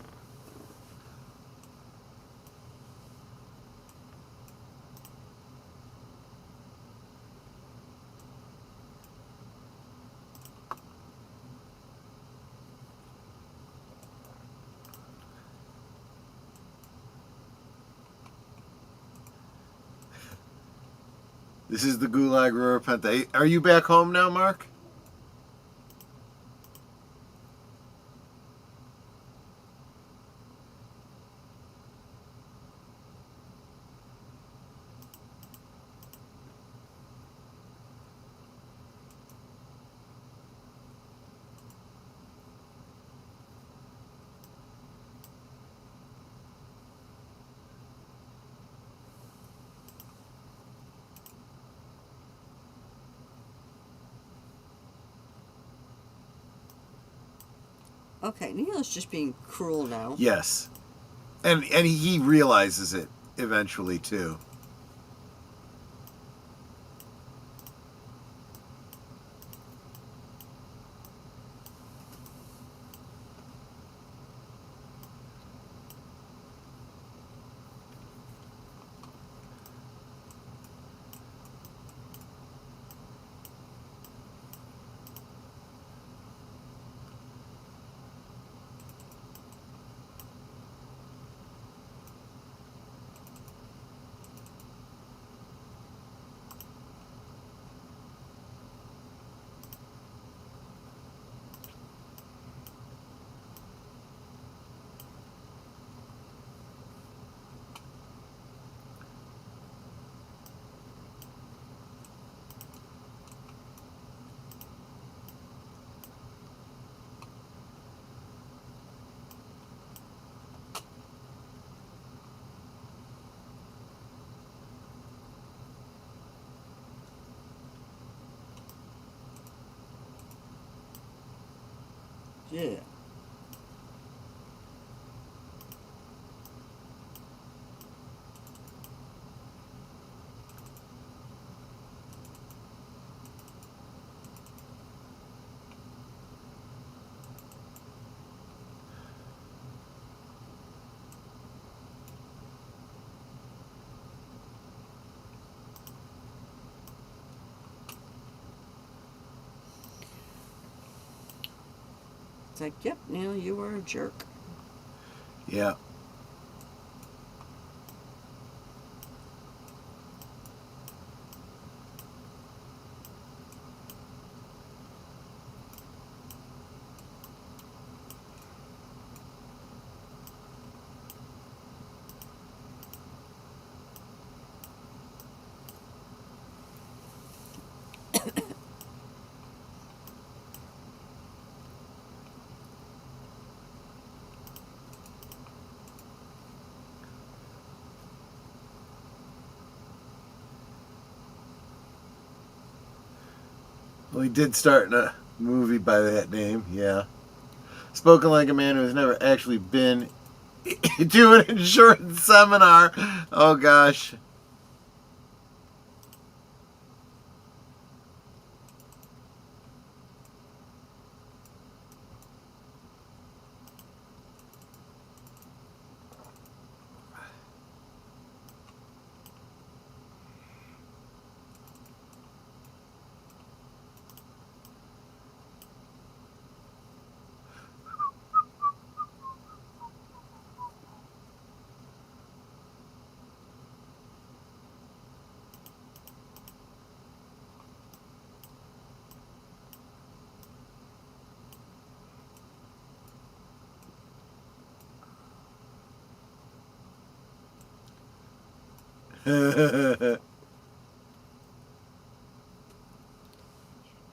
This is the Gulag Roar Penta. Are you back home now, Mark? Okay, Neil's just being cruel now. Yes. And he realizes it eventually, too. Yeah. It's like, yep, Neil, you were a jerk. Yeah. Well, he did start in a movie by that name, yeah. Spoken like a man who has never actually been to an insurance seminar. Oh, gosh.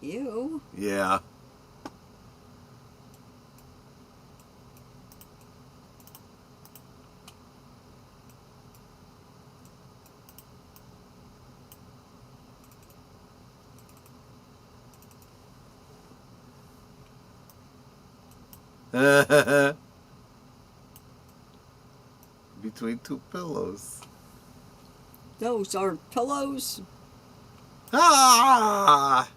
You? Yeah. Between two pillows. Those are pillows. Ah!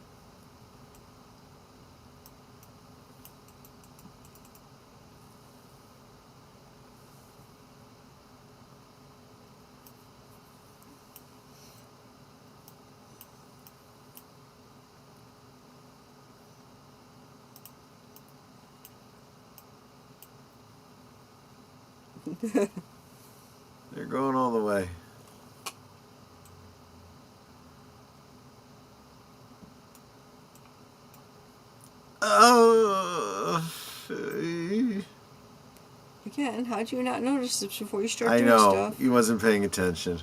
They're going all the way. Oh. Again, how'd you not notice this before you start I doing know. stuff? He wasn't paying attention.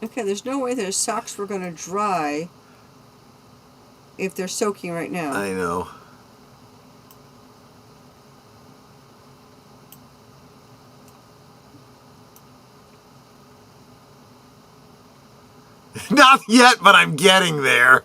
Okay, there's no way that his socks were going to dry if they're soaking right now. I know. Not yet, but I'm getting there.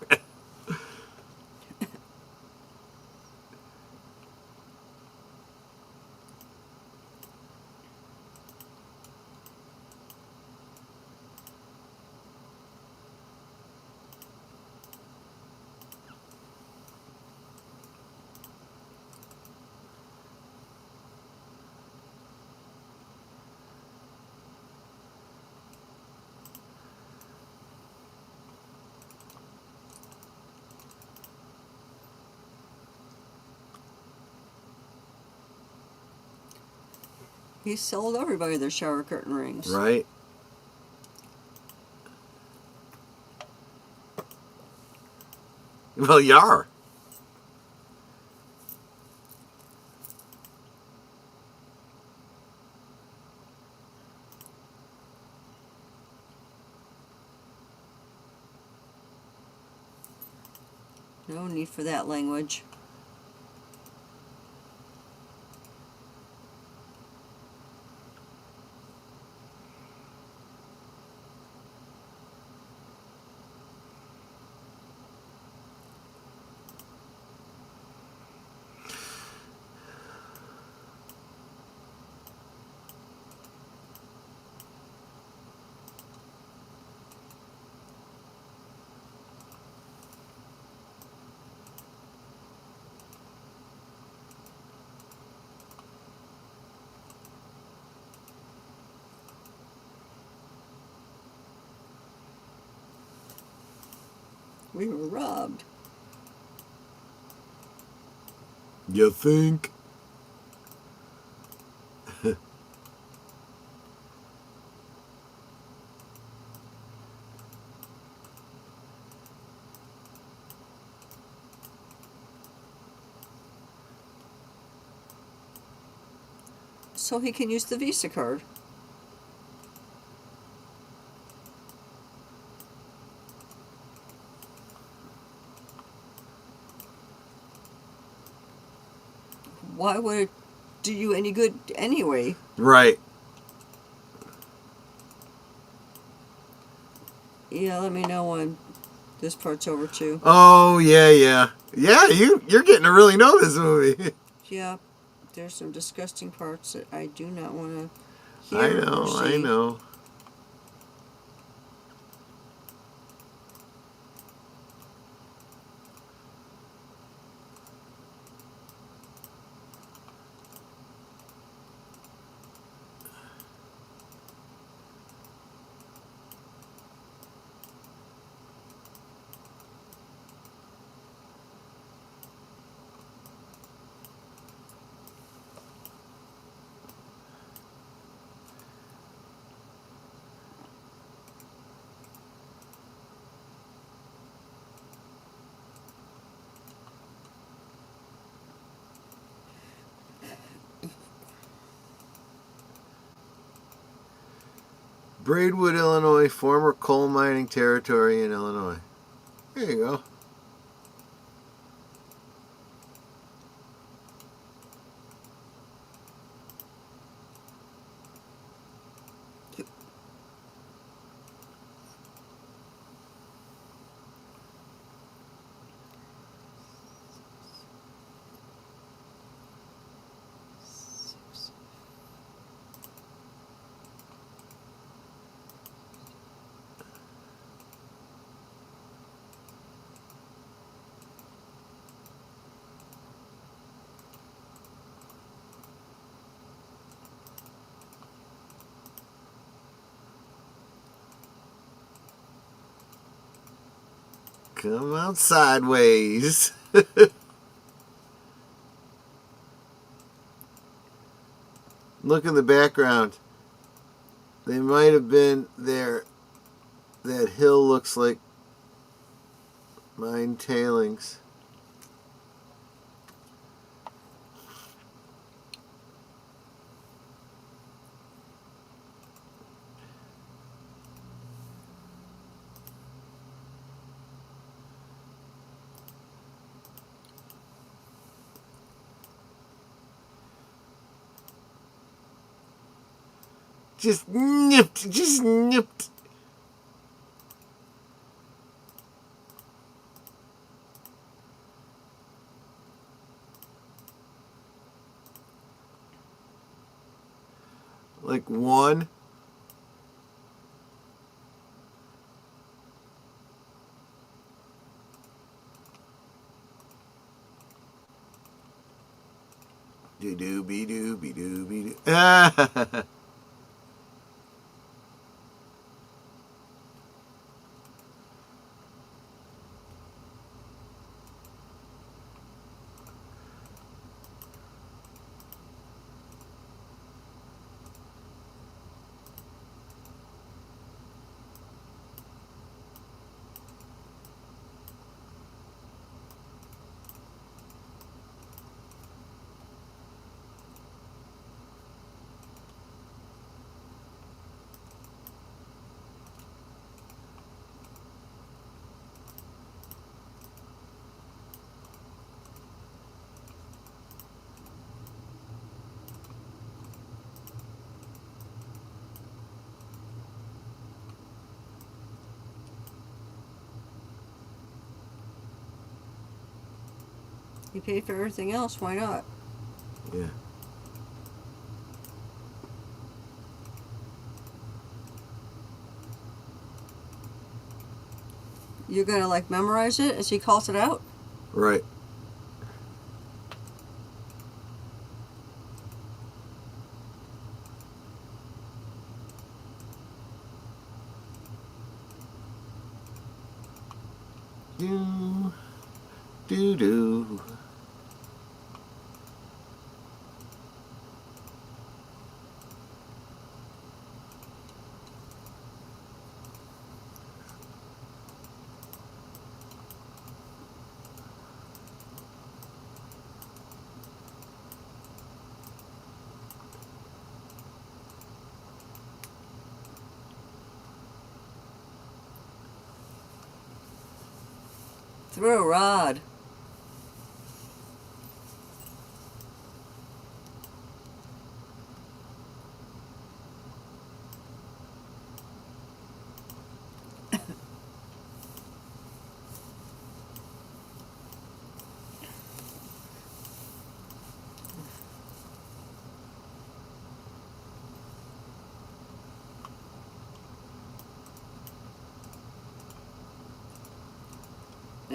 He sold everybody their shower curtain rings. Right? Well, you are. No need for that language. We were robbed. You think? So he can use the Visa card. why would it do you any good anyway? Right. Yeah, let me know when this part's over too. Oh, yeah. Yeah, you're getting to really know this movie. Yeah, there's some disgusting parts that I do not want to hear or see. I know. Braidwood, Illinois, former coal mining territory in Illinois. There you go. Come out sideways. Look in the background. They might have been there. That hill looks like mine tailings. Just nipped. Like one. Doo-doo-be-doo-be-doo-be-doo. Ah. You pay for everything else, why not? Yeah. You're gonna like memorize it as he calls it out? Right. Do. Throw a rod.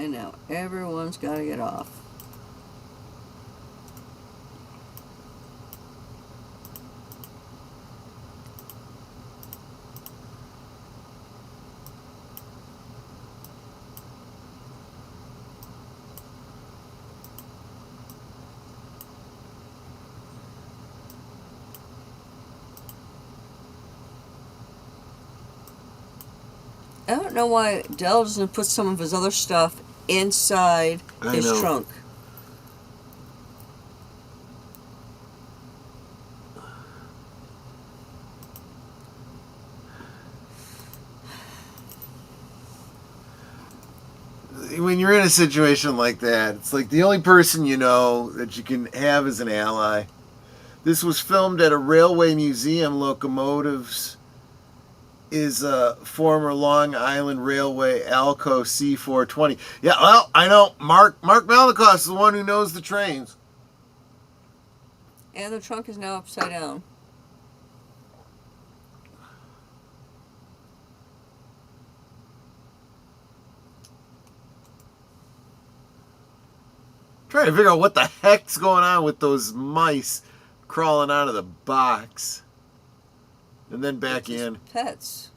And now everyone's got to get off. I don't know why Dell doesn't put some of his other stuff inside his trunk. When you're in a situation like that, it's like the only person you know that you can have as an ally. This was filmed at a railway museum. Locomotives is a former Long Island Railway Alco C420. Yeah, well, I know. Mark Malikoff is the one who knows the trains. And the trunk is now upside down. Trying to figure out what the heck's going on with those mice crawling out of the box. And then back in. Pets.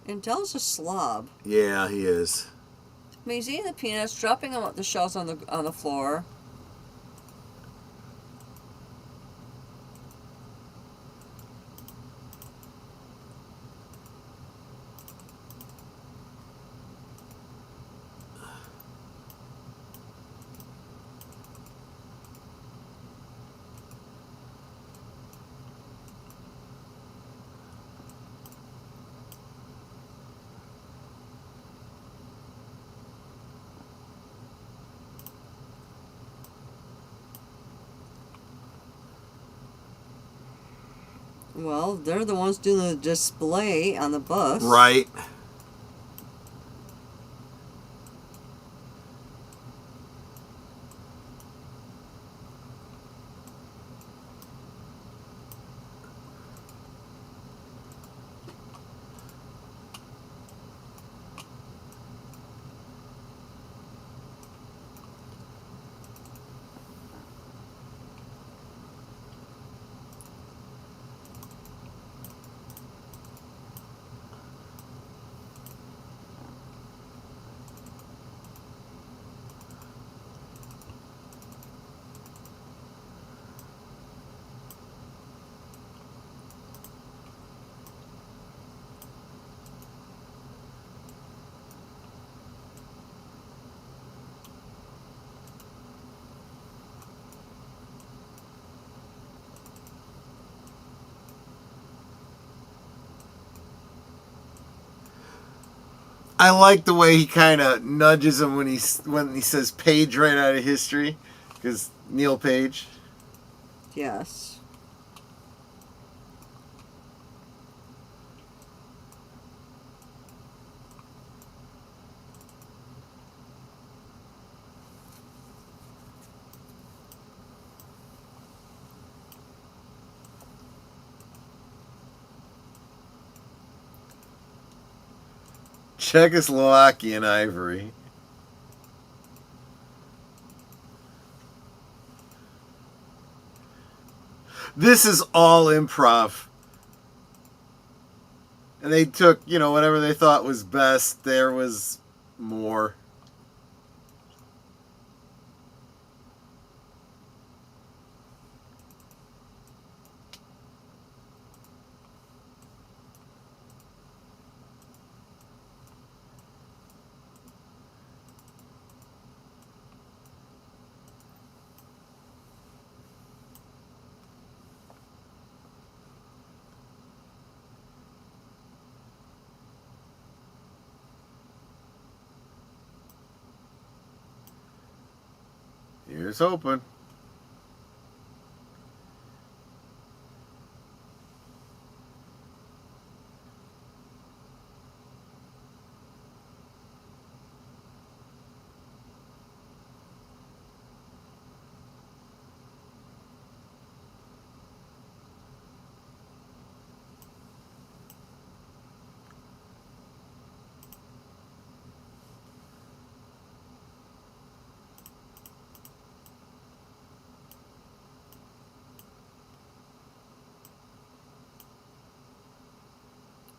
And Dell's a slob. Yeah, he is. I mean, he's eating the peanuts, dropping them the shells on the floor. Well, they're the ones doing the display on the bus. Right. I like the way he kind of nudges him when he says Page right out of history, because Neil Page. Yes. Czechoslovakian ivory. This is all improv. And they took, whatever they thought was best. There was more. Here's hoping.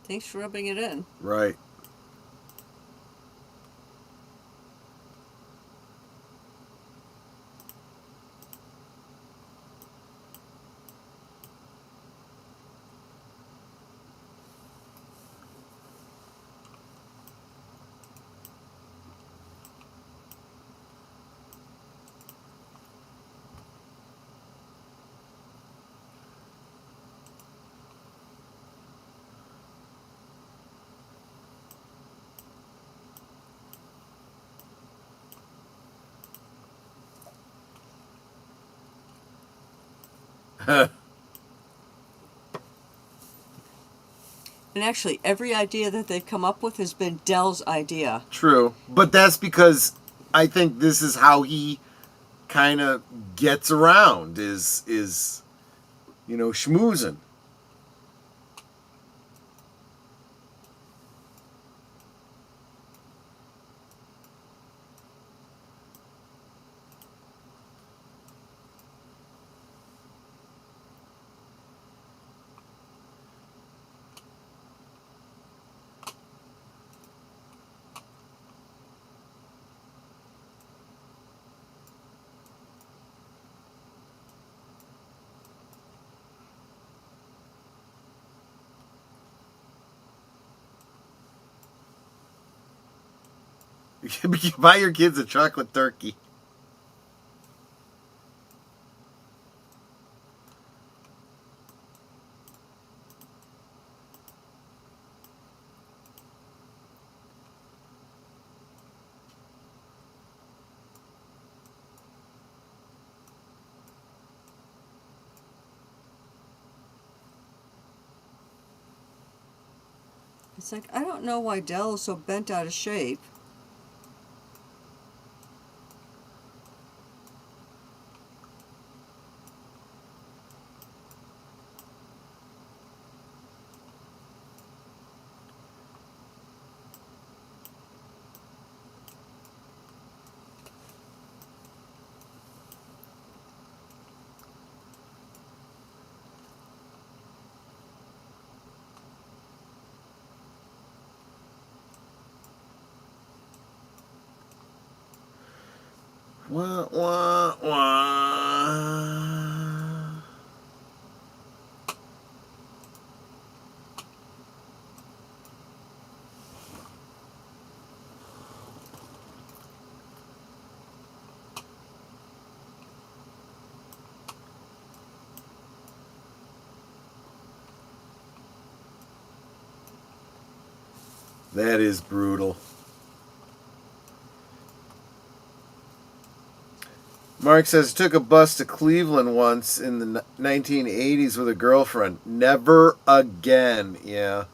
Thanks for rubbing it in. Right. And actually, every idea that they've come up with has been Dell's idea. True. But that's because I think this is how he kind of gets around is schmoozing. You buy your kids a chocolate turkey. It's like, I don't know why Dell is so bent out of shape. Wah, wah, wah. That is brutal. Mark says, took a bus to Cleveland once in the 1980s with a girlfriend. Never again. Yeah.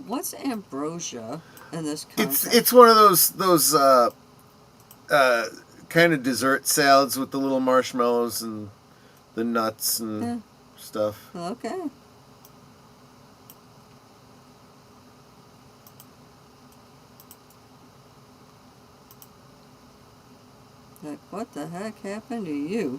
What's ambrosia in this context? It's one of those kind of dessert salads with the little marshmallows and the nuts and stuff. Okay. Like, what the heck happened to you?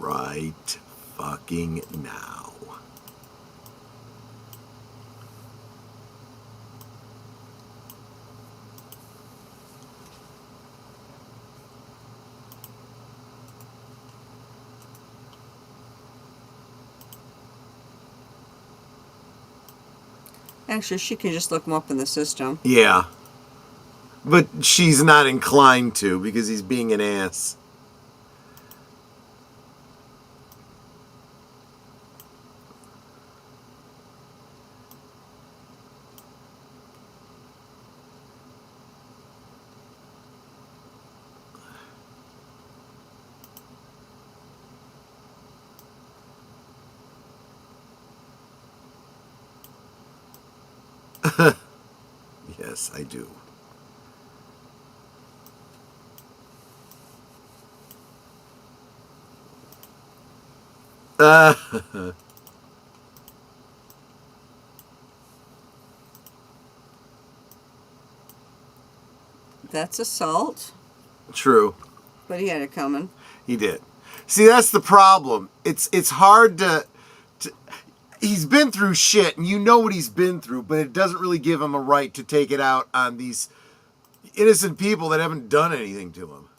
Right fucking now. Actually, she can just look him up in the system. Yeah. But she's not inclined to because he's being an ass. Yes, I do. That's assault, True. but he had it coming. He did. See, that's the problem. It's hard to he's been through shit, and you know what he's been through, but it doesn't really give him a right to take it out on these innocent people that haven't done anything to him.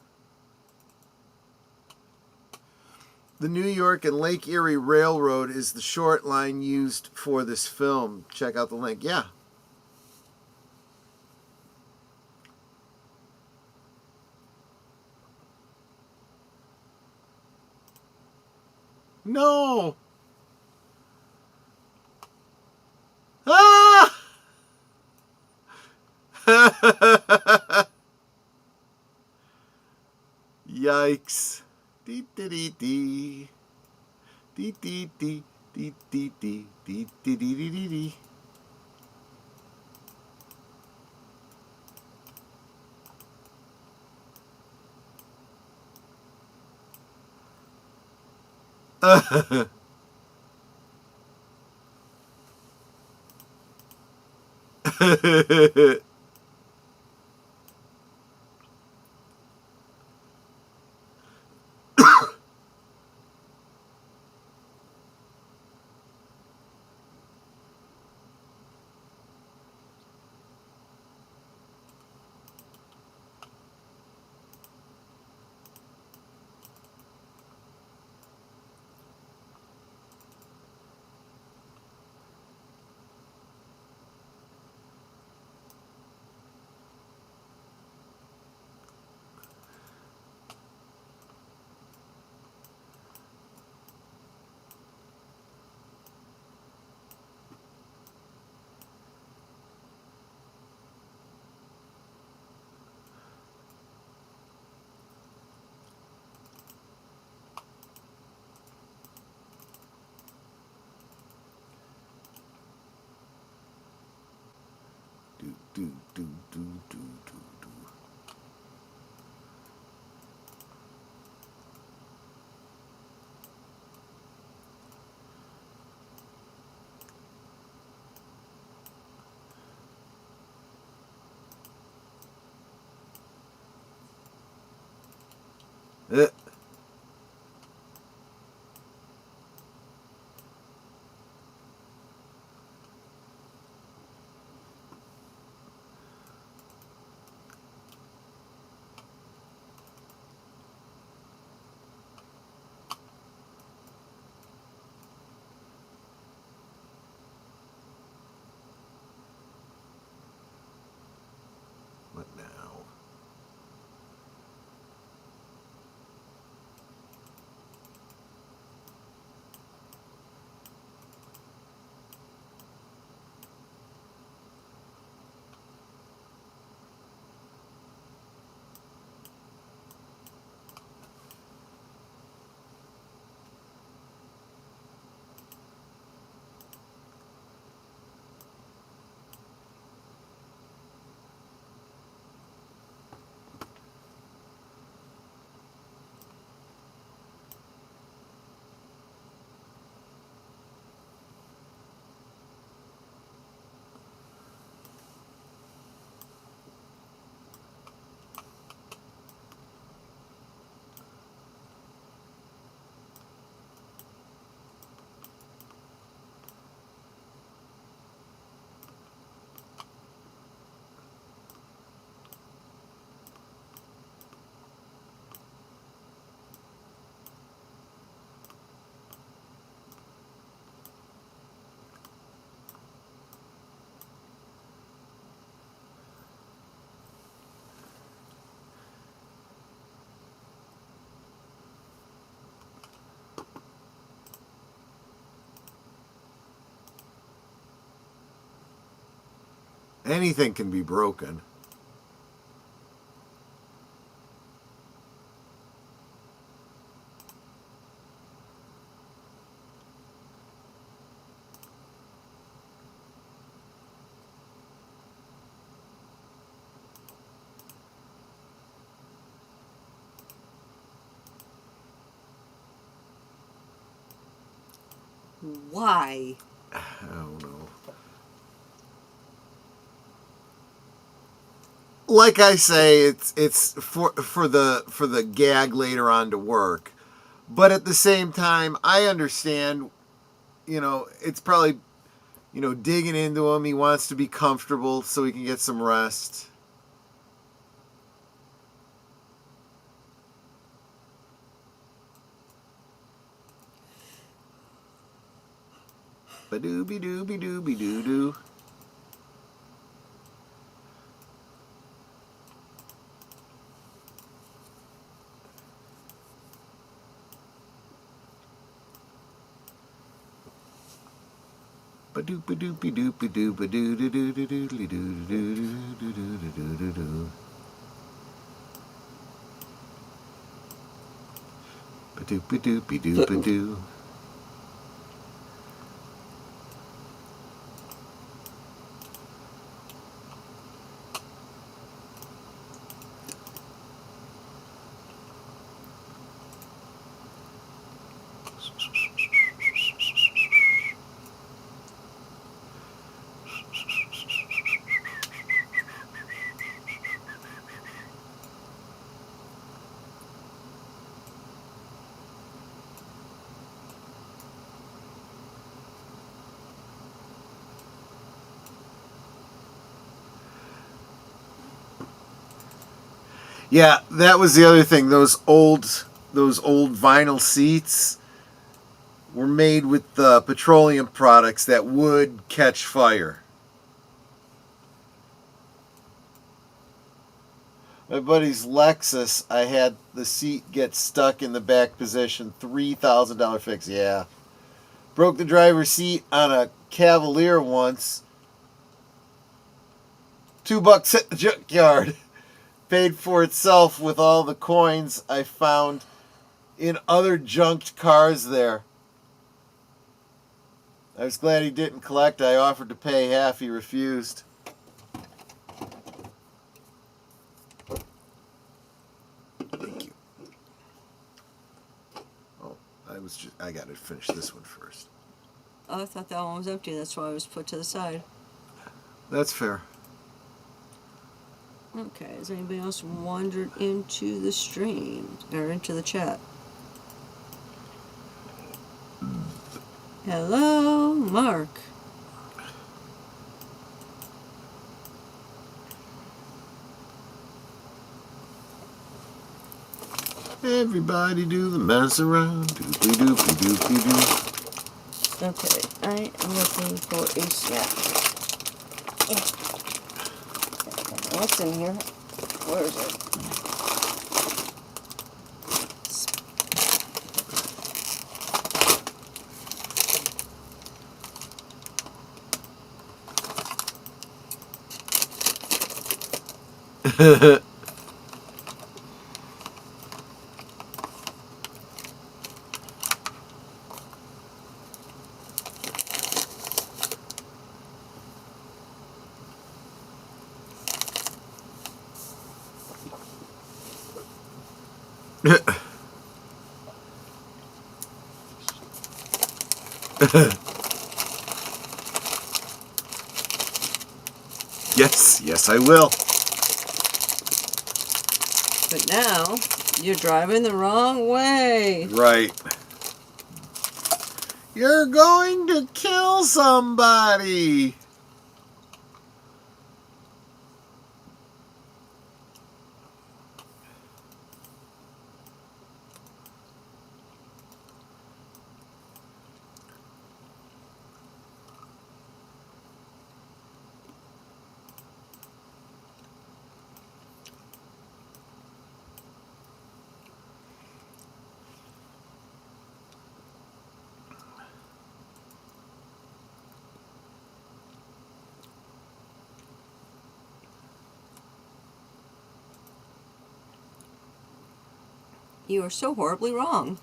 The New York and Lake Erie Railroad is the short line used for this film. Check out the link. Yeah. No. Ah! Yikes. Dee dee dee dee. Dee dee dee dee dee dee dee dee dee dee dee. do, do, do, do, do, do. Anything can be broken. Why? I don't know. Like I say, it's for the gag later on to work. But at the same time, I understand, it's probably, digging into him. He wants to be comfortable so he can get some rest. Ba-dooby dooby dooby doo doo. Ba-doop ba-doopy doopy doo ba-doo doo doo doo doo doo doo doo doo doo doo doo doo. Ba-doop ba-doopy doo ba-doo. Yeah, that was the other thing. Those old vinyl seats were made with petroleum products that would catch fire. My buddy's Lexus, I had the seat get stuck in the back position. $3,000 fix. Yeah. Broke the driver's seat on a Cavalier once. $2 at the junkyard. Paid for itself with all the coins I found in other junked cars there. I was glad he didn't collect. I offered to pay half. He refused. Thank you. Oh, I got to finish this one first. Oh, I thought that one was empty. That's why it was put to the side. That's fair. Okay, has anybody else wandered into the stream or into the chat? Hello, Mark. Everybody do the mess around. Doopy doopy doopy doo. Okay, I am looking for a snack. What's in here? Where is it? Yes, I will. But now, you're driving the wrong way. Right. You're going to kill somebody. You are so horribly wrong.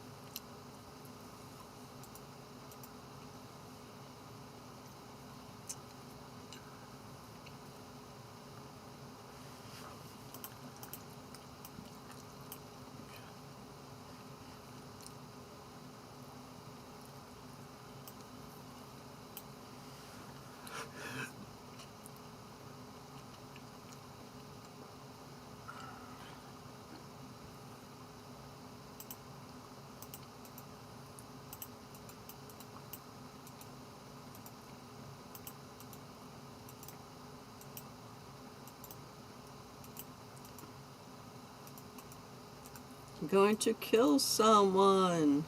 I'm going to kill someone.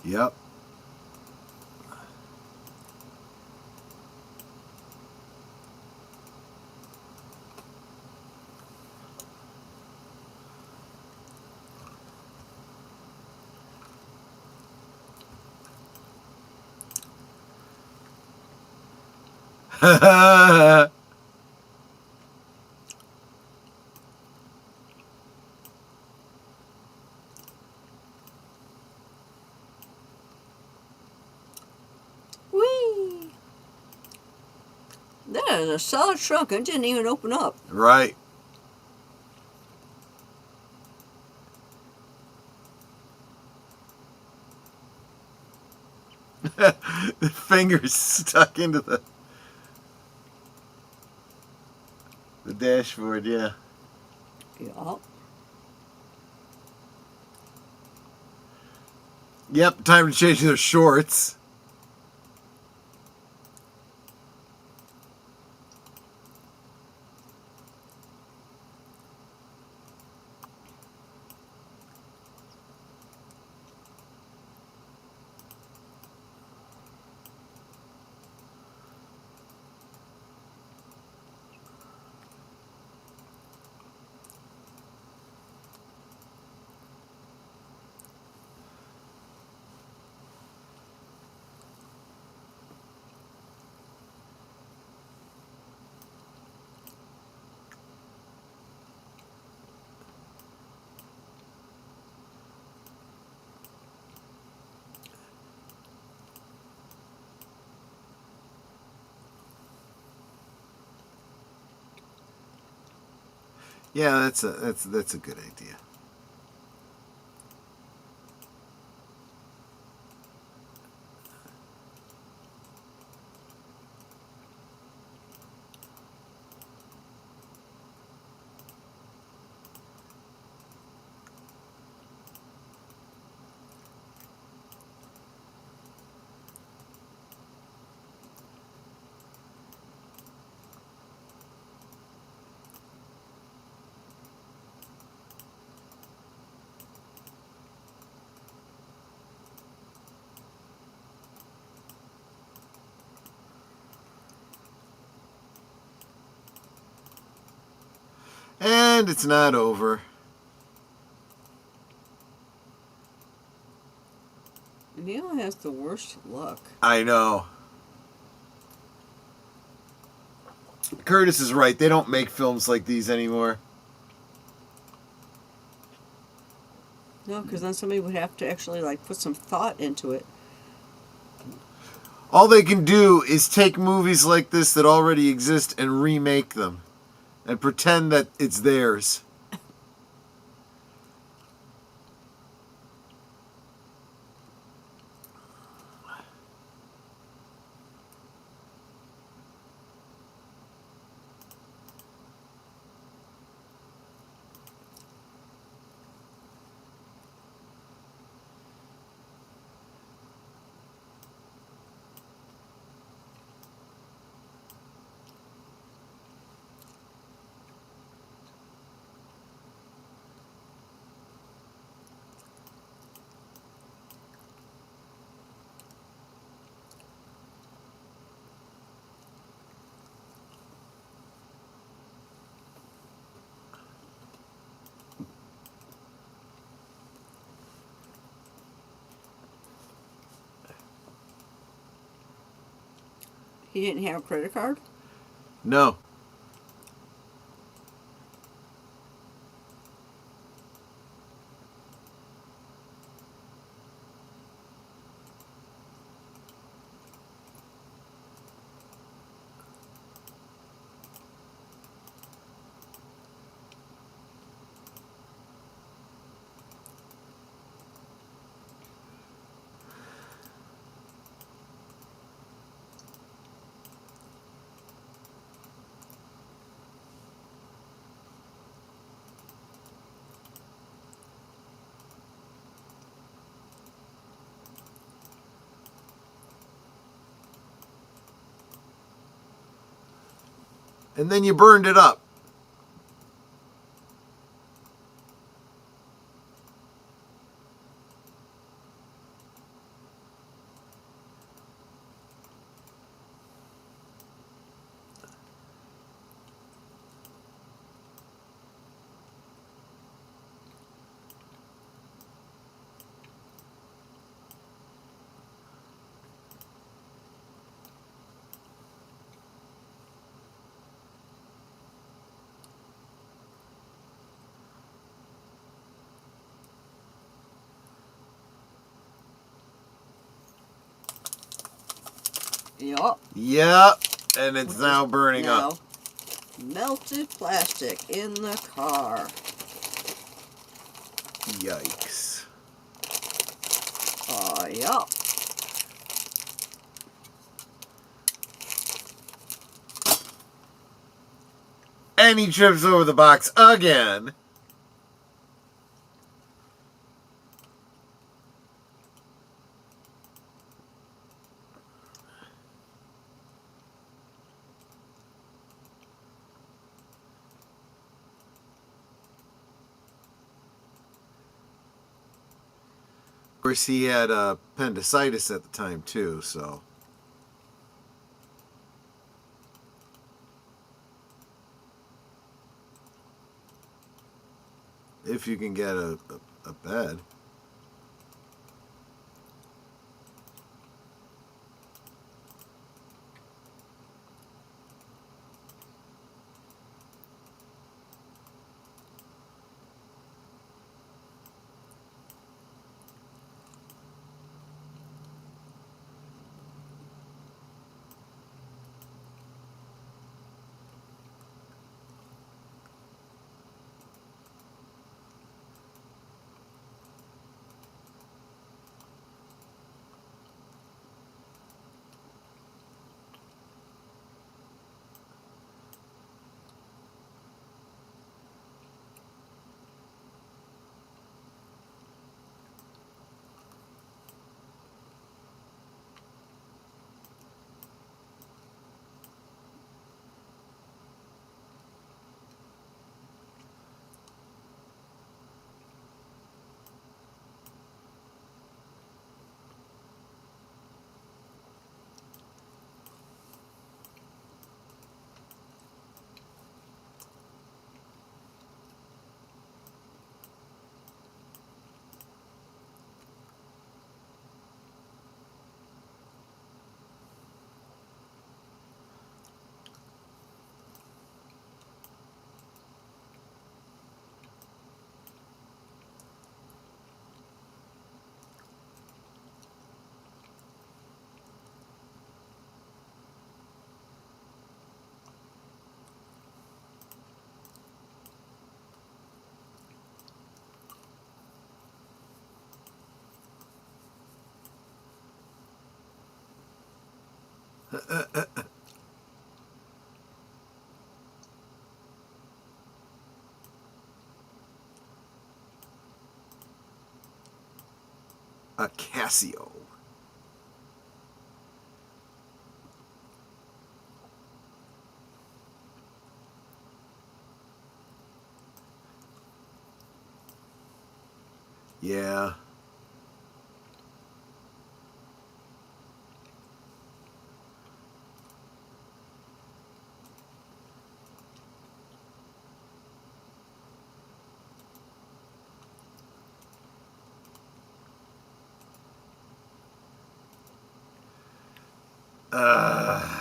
Yep. Whee! That is a solid trunk. It didn't even open up. Right. The fingers stuck into the dashboard, yeah. Yup. Yep, time to change their shorts. Yeah, that's a good idea. And it's not over. Neil has the worst luck. I know. Curtis is right. They don't make films like these anymore. No, because then somebody would have to actually like put some thought into it. All they can do is take movies like this that already exist and remake them and pretend that it's theirs. He didn't have a credit card? No. And then you burned it up. Yup. Yep. And it's now burning up. Melted plastic in the car. Yikes. Yup. And he trips over the box again. Of course, he had appendicitis at the time, too, so. If you can get a bed. A Casio. Yeah. Uh,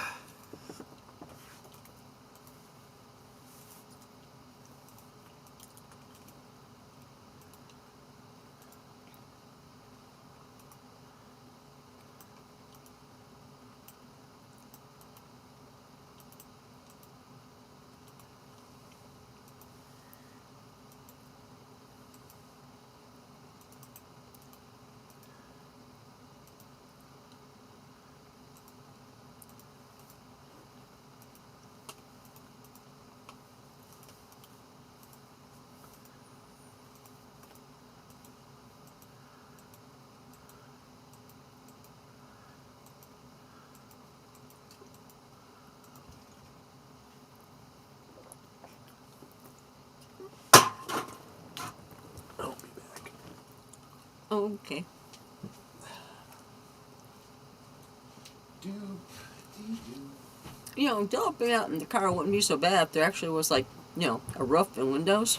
Oh, okay. You know, developing out in the car wouldn't be so bad if there actually was, like, you know, a roof and windows.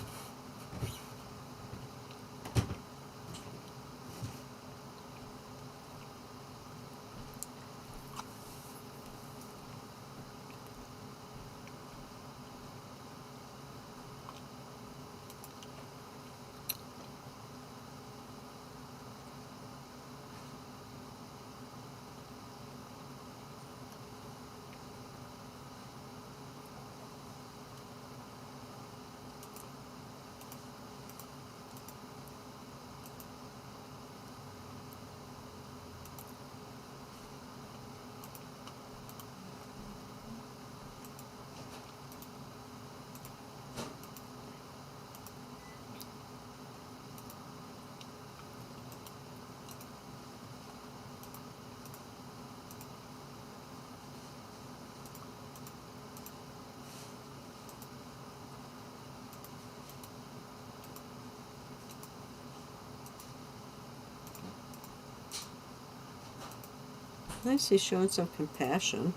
Nice, he's showing some compassion.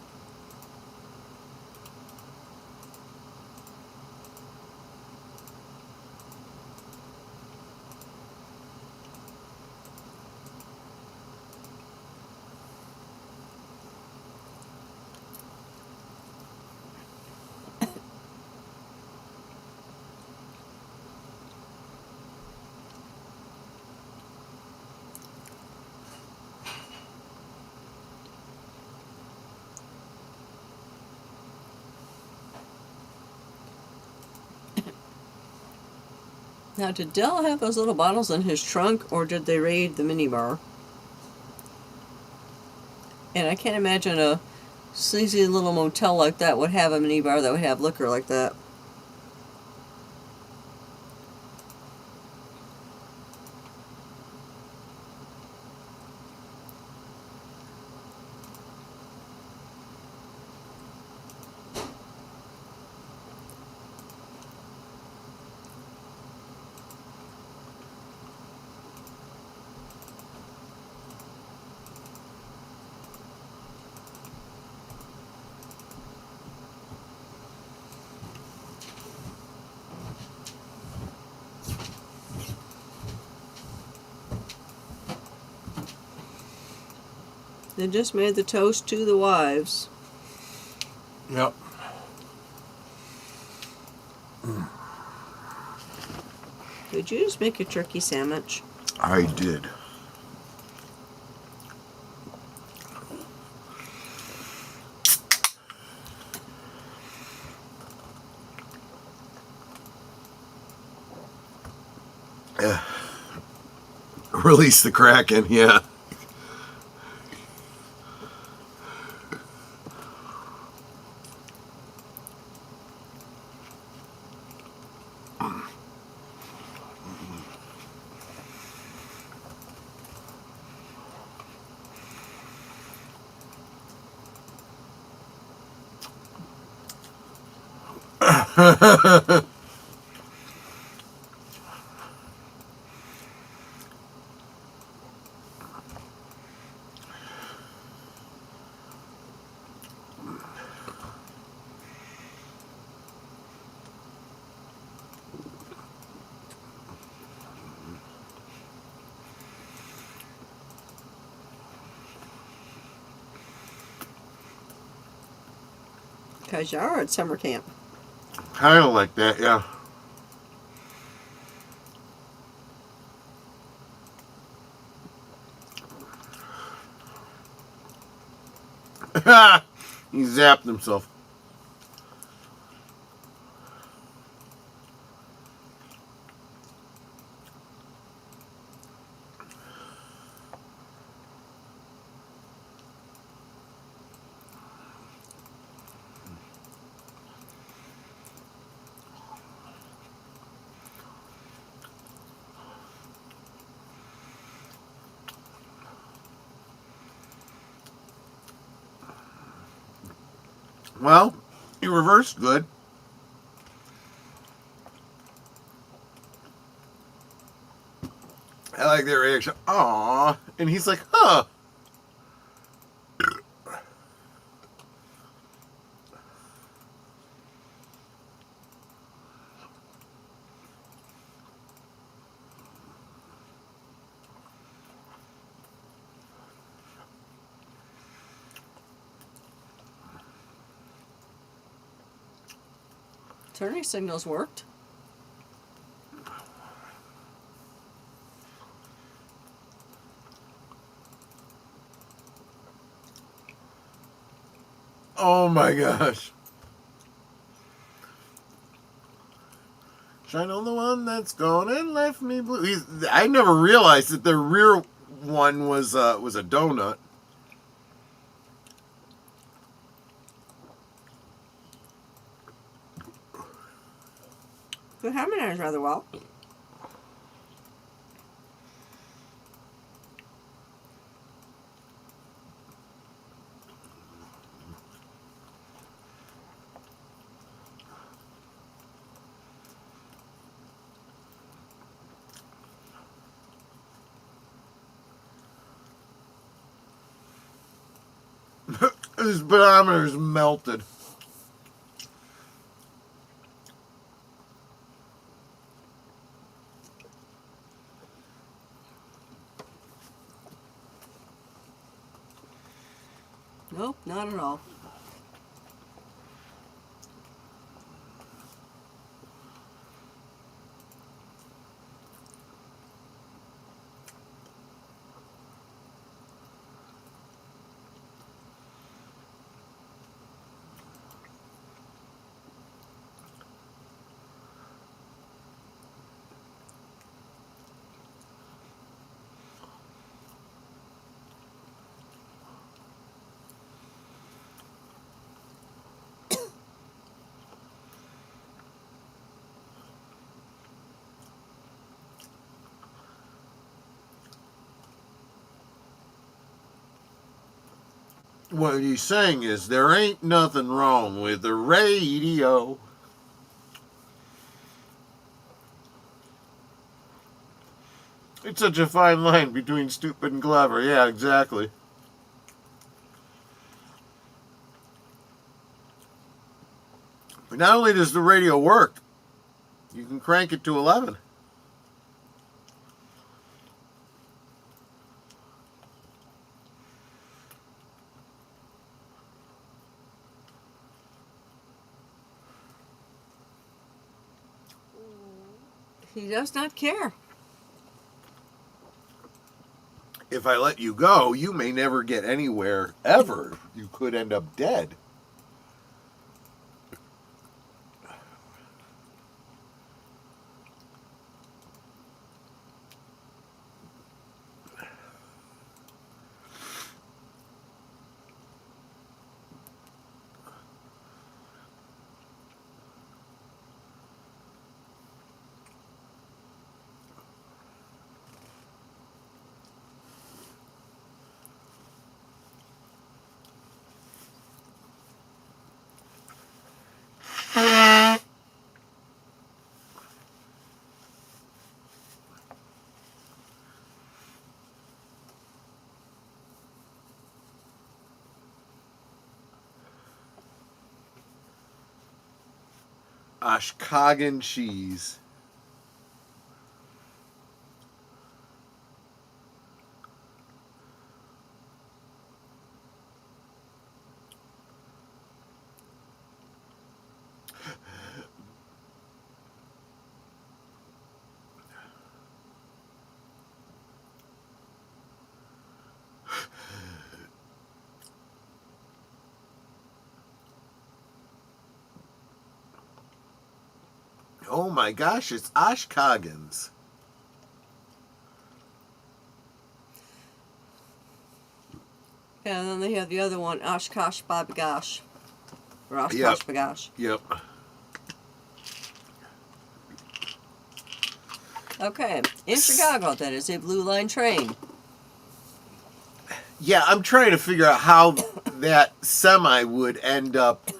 Now, did Dell have those little bottles in his trunk, or did they raid the minibar? And I can't imagine a sleazy little motel like that would have a minibar that would have liquor like that. They just made the toast to the wives. Yep. Did you just make a turkey sandwich? I did. Release the Kraken, yeah. Because you are at summer camp. Kind of like that, yeah. He zapped himself. Well, he reversed good. I like their reaction. Aww. And he's like, huh. Turning signals worked. Oh my gosh. Shine on the one that's gone and left me blue. I never realized that the rear one was a donut. The harmonized rather well. His pedometer's melted. Nope, not at all. What he's saying is there ain't nothing wrong with the radio. It's such a fine line between stupid and clever. Yeah, exactly. But not only does the radio work, you can crank it to 11. He does not care. If I let you go, you may never get anywhere ever. You could end up dead. Ashkogan cheese. Oh my gosh, it's Ashkogans. And then they have the other one, Oshkosh Babagosh. Or Oshkosh Bagosh. Yep. Okay, in Chicago, that is a Blue Line train. Yeah, I'm trying to figure out how that semi would end up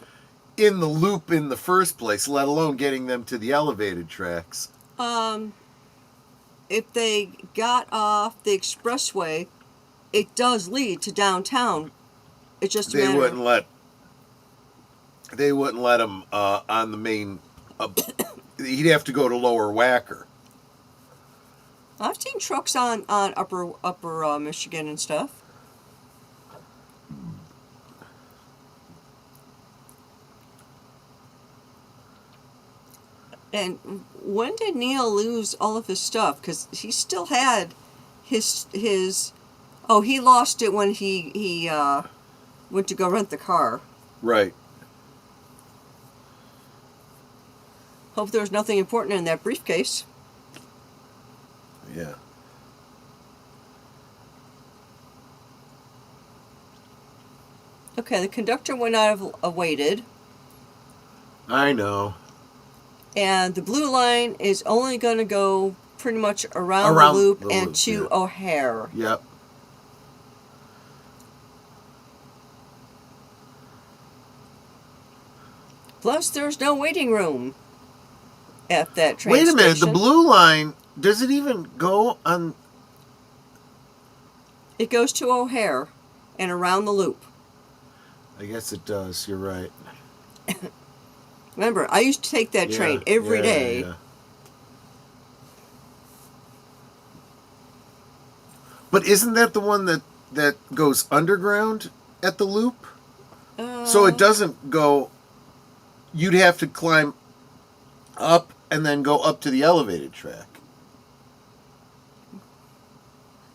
in the loop in the first place, let alone getting them to the elevated tracks. if they got off the expressway, it does lead to downtown. It's just a They matter wouldn't let. They wouldn't let him on the main. He'd have to go to Lower Wacker. I've seen trucks on upper Michigan and stuff. And when did Neil lose all of his stuff? Because he still had his. Oh, he lost it when he went to go rent the car. Right. Hope there was nothing important in that briefcase. Yeah. Okay, the conductor would not have waited. I know. And the blue line is only going to go pretty much around the loop and to O'Hare. Yep. Plus, there's no waiting room at that train Wait a minute, station. the blue line, does it even go on? It goes to O'Hare and around the loop. I guess it does, you're right. Remember, I used to take that train every day. Yeah. But isn't that the one that goes underground at the loop? So it doesn't go... You'd have to climb up and then go up to the elevated track.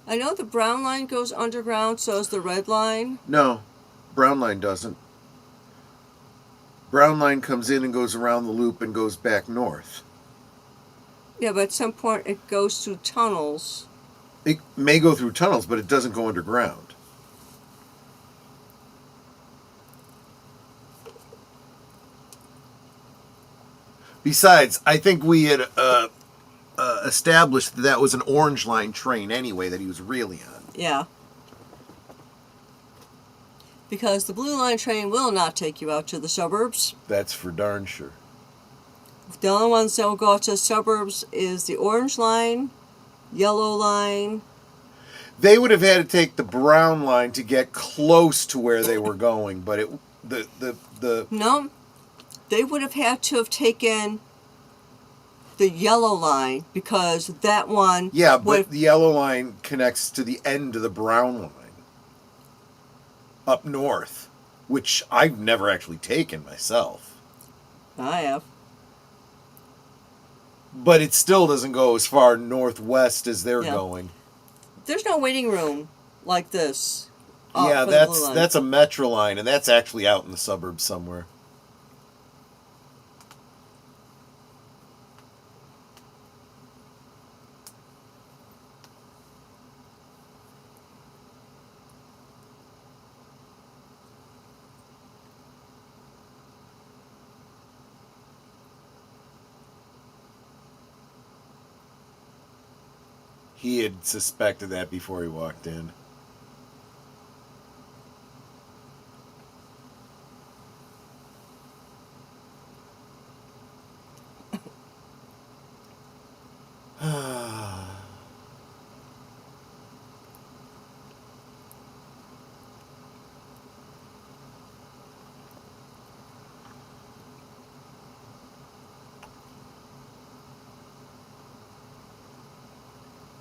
I know the brown line goes underground, so is the red line. No, brown line doesn't. Brown line comes in and goes around the loop and goes back north. Yeah, but at some point it goes through tunnels. It may go through tunnels, but it doesn't go underground. Besides, I think we had established that was an orange line train anyway that he was really on. Yeah. Because the blue line train will not take you out to the suburbs. That's for darn sure. The only ones that will go out to the suburbs is the orange line, yellow line. They would have had to take the brown line to get close to where they were going, but No, they would have had to have taken the yellow line because that one... Yeah, but the yellow line connects to the end of the brown line up north, which I've never actually taken myself. I have. But it still doesn't go as far northwest as they're going. There's no waiting room like this. Yeah, that's a metro line, and that's actually out in the suburbs somewhere. He had suspected that before he walked in.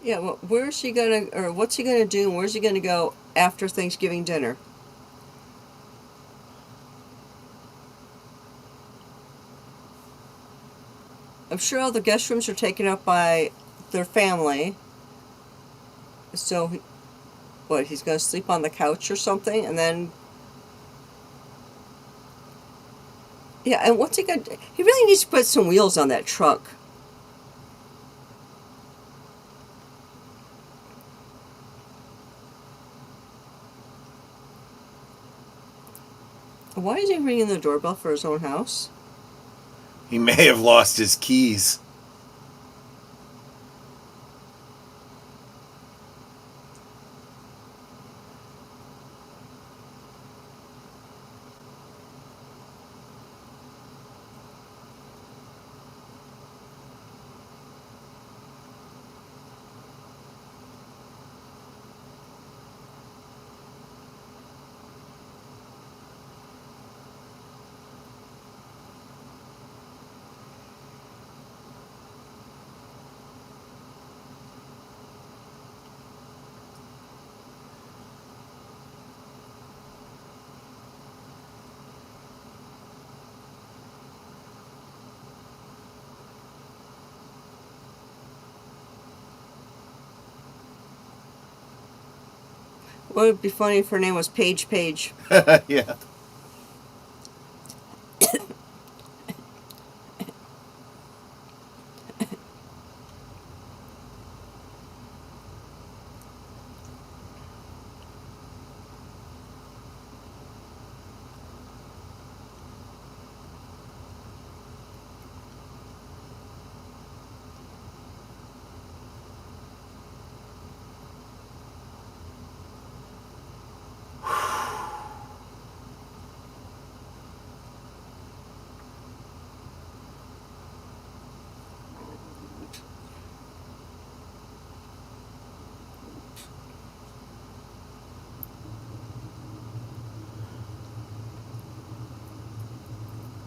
Yeah, well, where's he gonna, or what's he gonna do, and where's he gonna go after Thanksgiving dinner? I'm sure all the guest rooms are taken up by their family. So, he's gonna sleep on the couch or something, and then... Yeah, and what's he gonna do? He really needs to put some wheels on that truck. Why is he ringing the doorbell for his own house? He may have lost his keys. Would it be funny if her name was Paige Page? Yeah.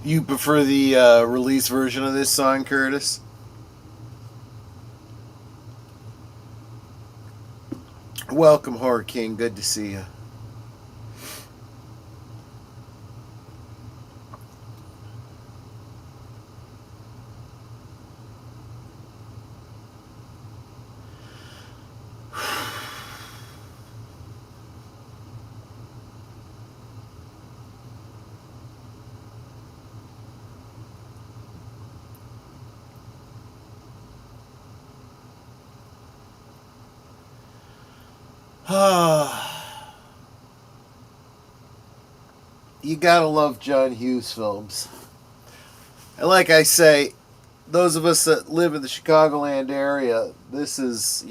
You prefer the release version of this song, Curtis? Welcome, Horror King. Good to see you. You gotta love John Hughes films. And like I say, those of us that live in the Chicagoland area, this is,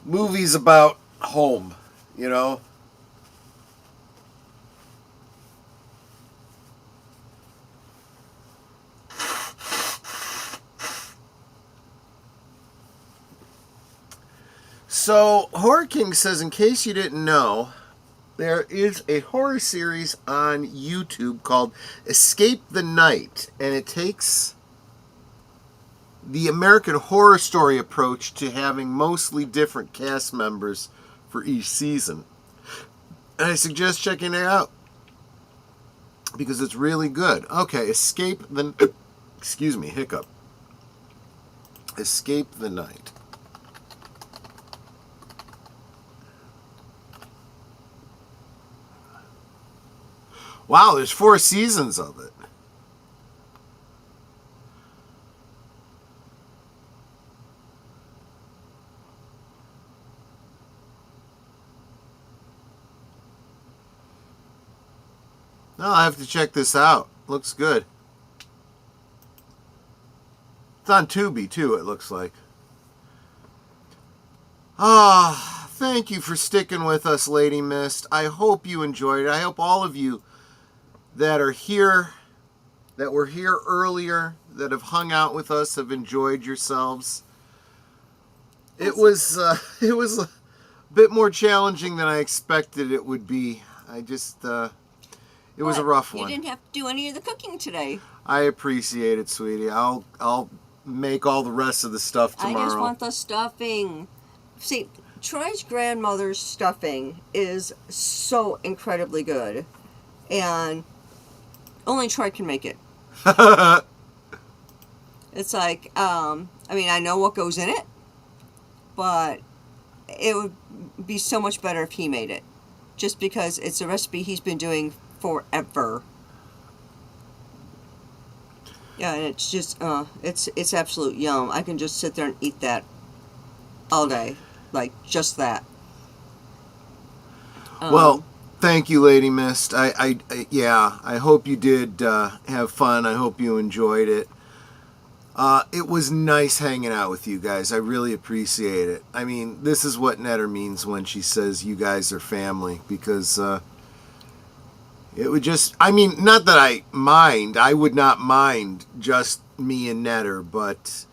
movies about home, you know? So, Horror King says, in case you didn't know, there is a horror series on YouTube called Escape the Night, and it takes the American Horror Story approach to having mostly different cast members for each season. And I suggest checking it out because it's really good. Okay, Escape the... Excuse me, hiccup. Escape the Night. Wow, there's 4 seasons of it. No, I have to check this out. Looks good. It's on Tubi, too, it looks like. Thank you for sticking with us, Lady Mist. I hope you enjoyed it. I hope all of you that are here, that were here earlier, that have hung out with us, have enjoyed yourselves. It was a bit more challenging than I expected it would be. It was a rough one. You didn't have to do any of the cooking today. I appreciate it, sweetie. I'll make all the rest of the stuff tomorrow. I just want the stuffing. See, Troy's grandmother's stuffing is so incredibly good, and only Troy can make it. It's like, I know what goes in it, but it would be so much better if he made it, just because it's a recipe he's been doing forever. Yeah, and it's just, it's absolute yum. I can just sit there and eat that all day, like just that. Well, thank you, Lady Mist. I hope you did have fun. I hope you enjoyed it. It was nice hanging out with you guys. I really appreciate it. I mean, this is what Netter means when she says you guys are family, because it would just, not that I mind. I would not mind just me and Netter, but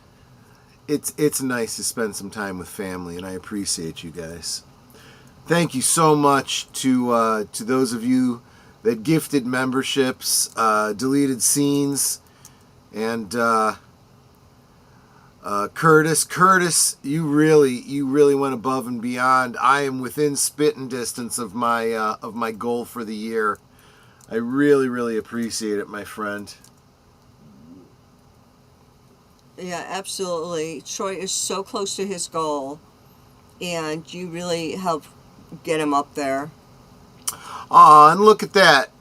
it's nice to spend some time with family, and I appreciate you guys. Thank you so much to those of you that gifted memberships, deleted scenes, and Curtis, you really went above and beyond. I am within spitting distance of my goal for the year. I really appreciate it, my friend. Yeah, absolutely. Troy is so close to his goal. and you really help get him up there. Aw, and look at that.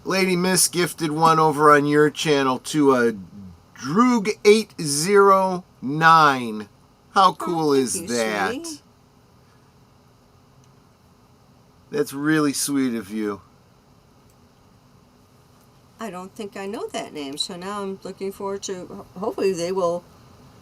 Lady Miss gifted one over on your channel to a Droog809. How cool thank is you, that? sweetie. That's really sweet of you. I don't think I know that name, so now I'm looking forward to. Hopefully, they will.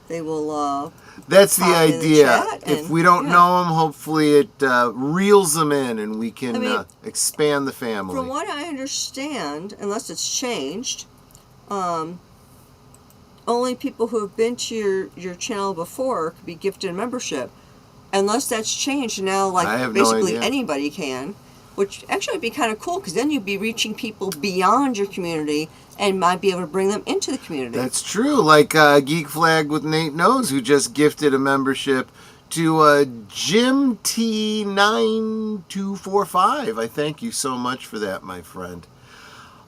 That's the pop in the idea. chat If and- we don't yeah. know them, hopefully it reels them in and we can I mean, expand the family. From what I understand, unless it's changed, only people who have been to your channel before could be gifted a membership. Unless that's changed now, I have like no basically idea. anybody can, which actually would be kind of cool because then you'd be reaching people beyond your community and might be able to bring them into the community. That's true. Like Geek Flag with Nate Knows, who just gifted a membership to Jim T9245. I thank you so much for that, my friend.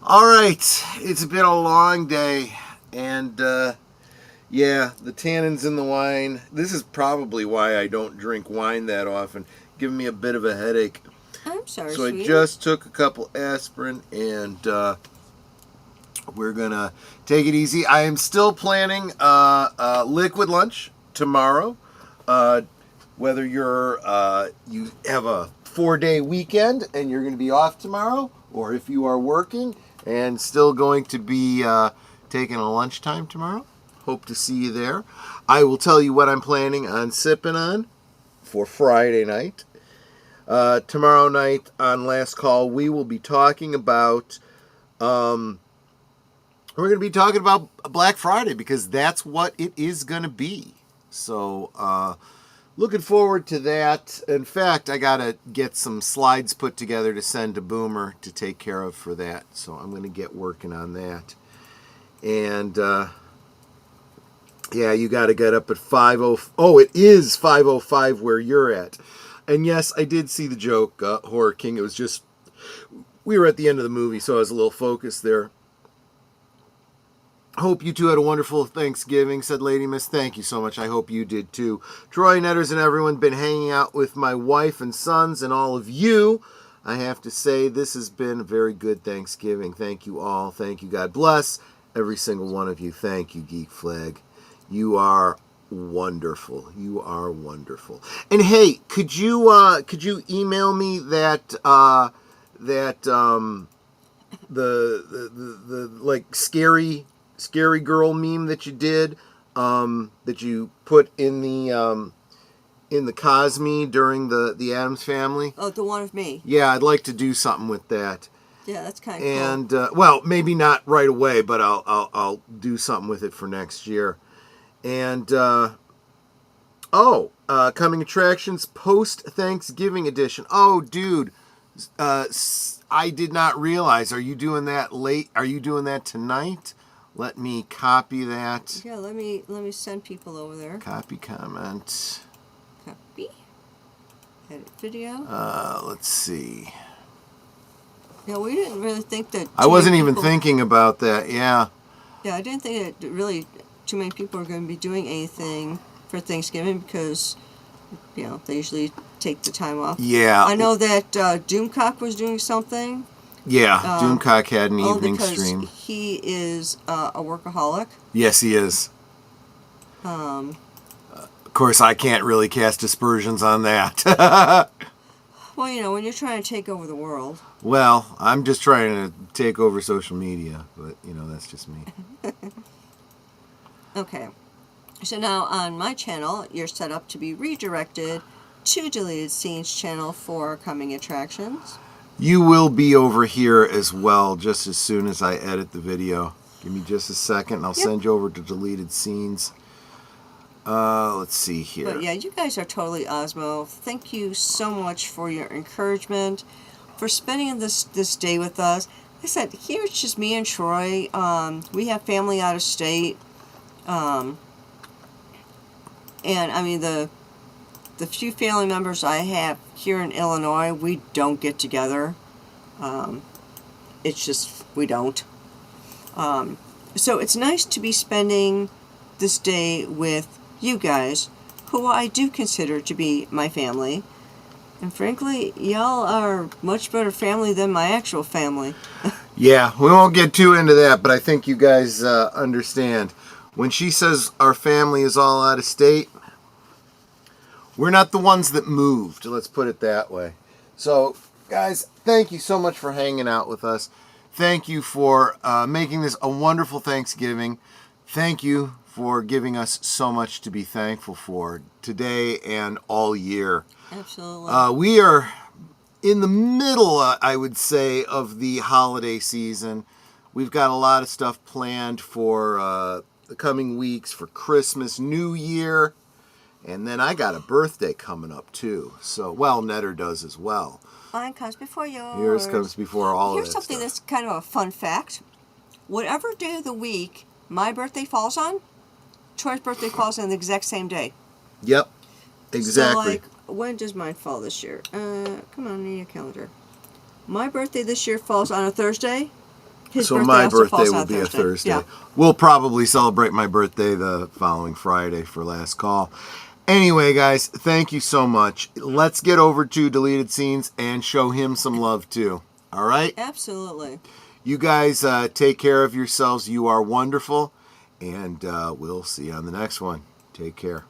All right, it's been a long day, and yeah, the tannins in the wine. This is probably why I don't drink wine that often. Giving me a bit of a headache. I'm sorry, So sweetie. I just took a couple aspirin, and we're gonna take it easy. I am still planning liquid lunch tomorrow. Whether you have a 4-day weekend and you're going to be off tomorrow, or if you are working and still going to be taking a lunchtime tomorrow, hope to see you there. I will tell you what I'm planning on sipping on for Friday night. Tomorrow night on Last Call, we will be talking about we're going to be talking about Black Friday, because that's what it is going to be. So looking forward to that. In fact, I got to get some slides put together to send to Boomer to take care of for that. So I'm going to get working on that. And yeah, you got to get up at 5:05. Oh, it is 5:05 where you're at. And yes, I did see the joke, Horror King. It was just, we were at the end of the movie, so I was a little focused there. Hope you two had a wonderful Thanksgiving, said Lady Miss. Thank you so much. I hope you did too. Troy, Netters, and everyone been hanging out with my wife and sons and all of you. I have to say, this has been a very good Thanksgiving. Thank you all. Thank you. God bless every single one of you. Thank you, Geek Flag. You are wonderful. You are wonderful. And hey, could you email me that the like scary girl meme that you did, that you put in the Cosme during the Addams Family? Oh, the one of me. Yeah, I'd like to do something with that. Yeah, that's kind of And well, maybe not right away, but I'll do something with it for next year. And coming attractions post Thanksgiving edition. Oh, dude, I did not realize. Are you doing that late? Are you doing that tonight? Let me copy that. Yeah, let me send people over there. Copy comment. Copy. Edit video. Let's see. Yeah, we didn't really think that. I wasn't even thinking about that. Yeah. Yeah, I didn't think that really too many people are going to be doing anything for Thanksgiving because, they usually take the time off. Yeah. I know that Doomcock was doing something. Yeah, Doomcock had an evening because stream. He is a workaholic. Yes, he is. Of course, I can't really cast aspersions on that. Well, when you're trying to take over the world. Well, I'm just trying to take over social media, but, that's just me. Okay. So now on my channel, you're set up to be redirected to Deleted Scenes channel for coming attractions. You will be over here as well just as soon as I edit the video. Give me just a second and I'll send you over to Deleted Scenes. Let's see here. But yeah, you guys are totally Osmo. Thank you so much for your encouragement, for spending this day with us. Like I said, here it's just me and Troy. We have family out of state. And I mean, the few family members I have here in Illinois, we don't get together. It's just, we don't. So it's nice to be spending this day with you guys, who I do consider to be my family. And frankly, y'all are much better family than my actual family. Yeah, we won't get too into that, but I think you guys understand. When she says our family is all out of state, we're not the ones that moved, let's put it that way. So, guys, thank you so much for hanging out with us. Thank you for making this a wonderful Thanksgiving. Thank you for giving us so much to be thankful for today and all year. Absolutely. We are in the middle, I would say, of the holiday season. We've got a lot of stuff planned for the coming weeks, for Christmas, New Year, and then I got a birthday coming up too. So, well, Netter does as well. Mine comes before yours. Yours comes before all of Here's that something stuff. that's kind of a fun fact. Whatever day of the week my birthday falls on, Troy's birthday falls on the exact same day. Yep, exactly. So, like, when does mine fall this year? Come on, need a calendar. My birthday this year falls on a Thursday. His So birthday my also birthday falls will on be a Thursday. Yeah. We'll probably celebrate my birthday the following Friday for last call. Anyway, guys, thank you so much. Let's get over to Deleted Scenes and show him some love too. All right? Absolutely. You guys take care of yourselves. You are wonderful. And we'll see you on the next one. Take care.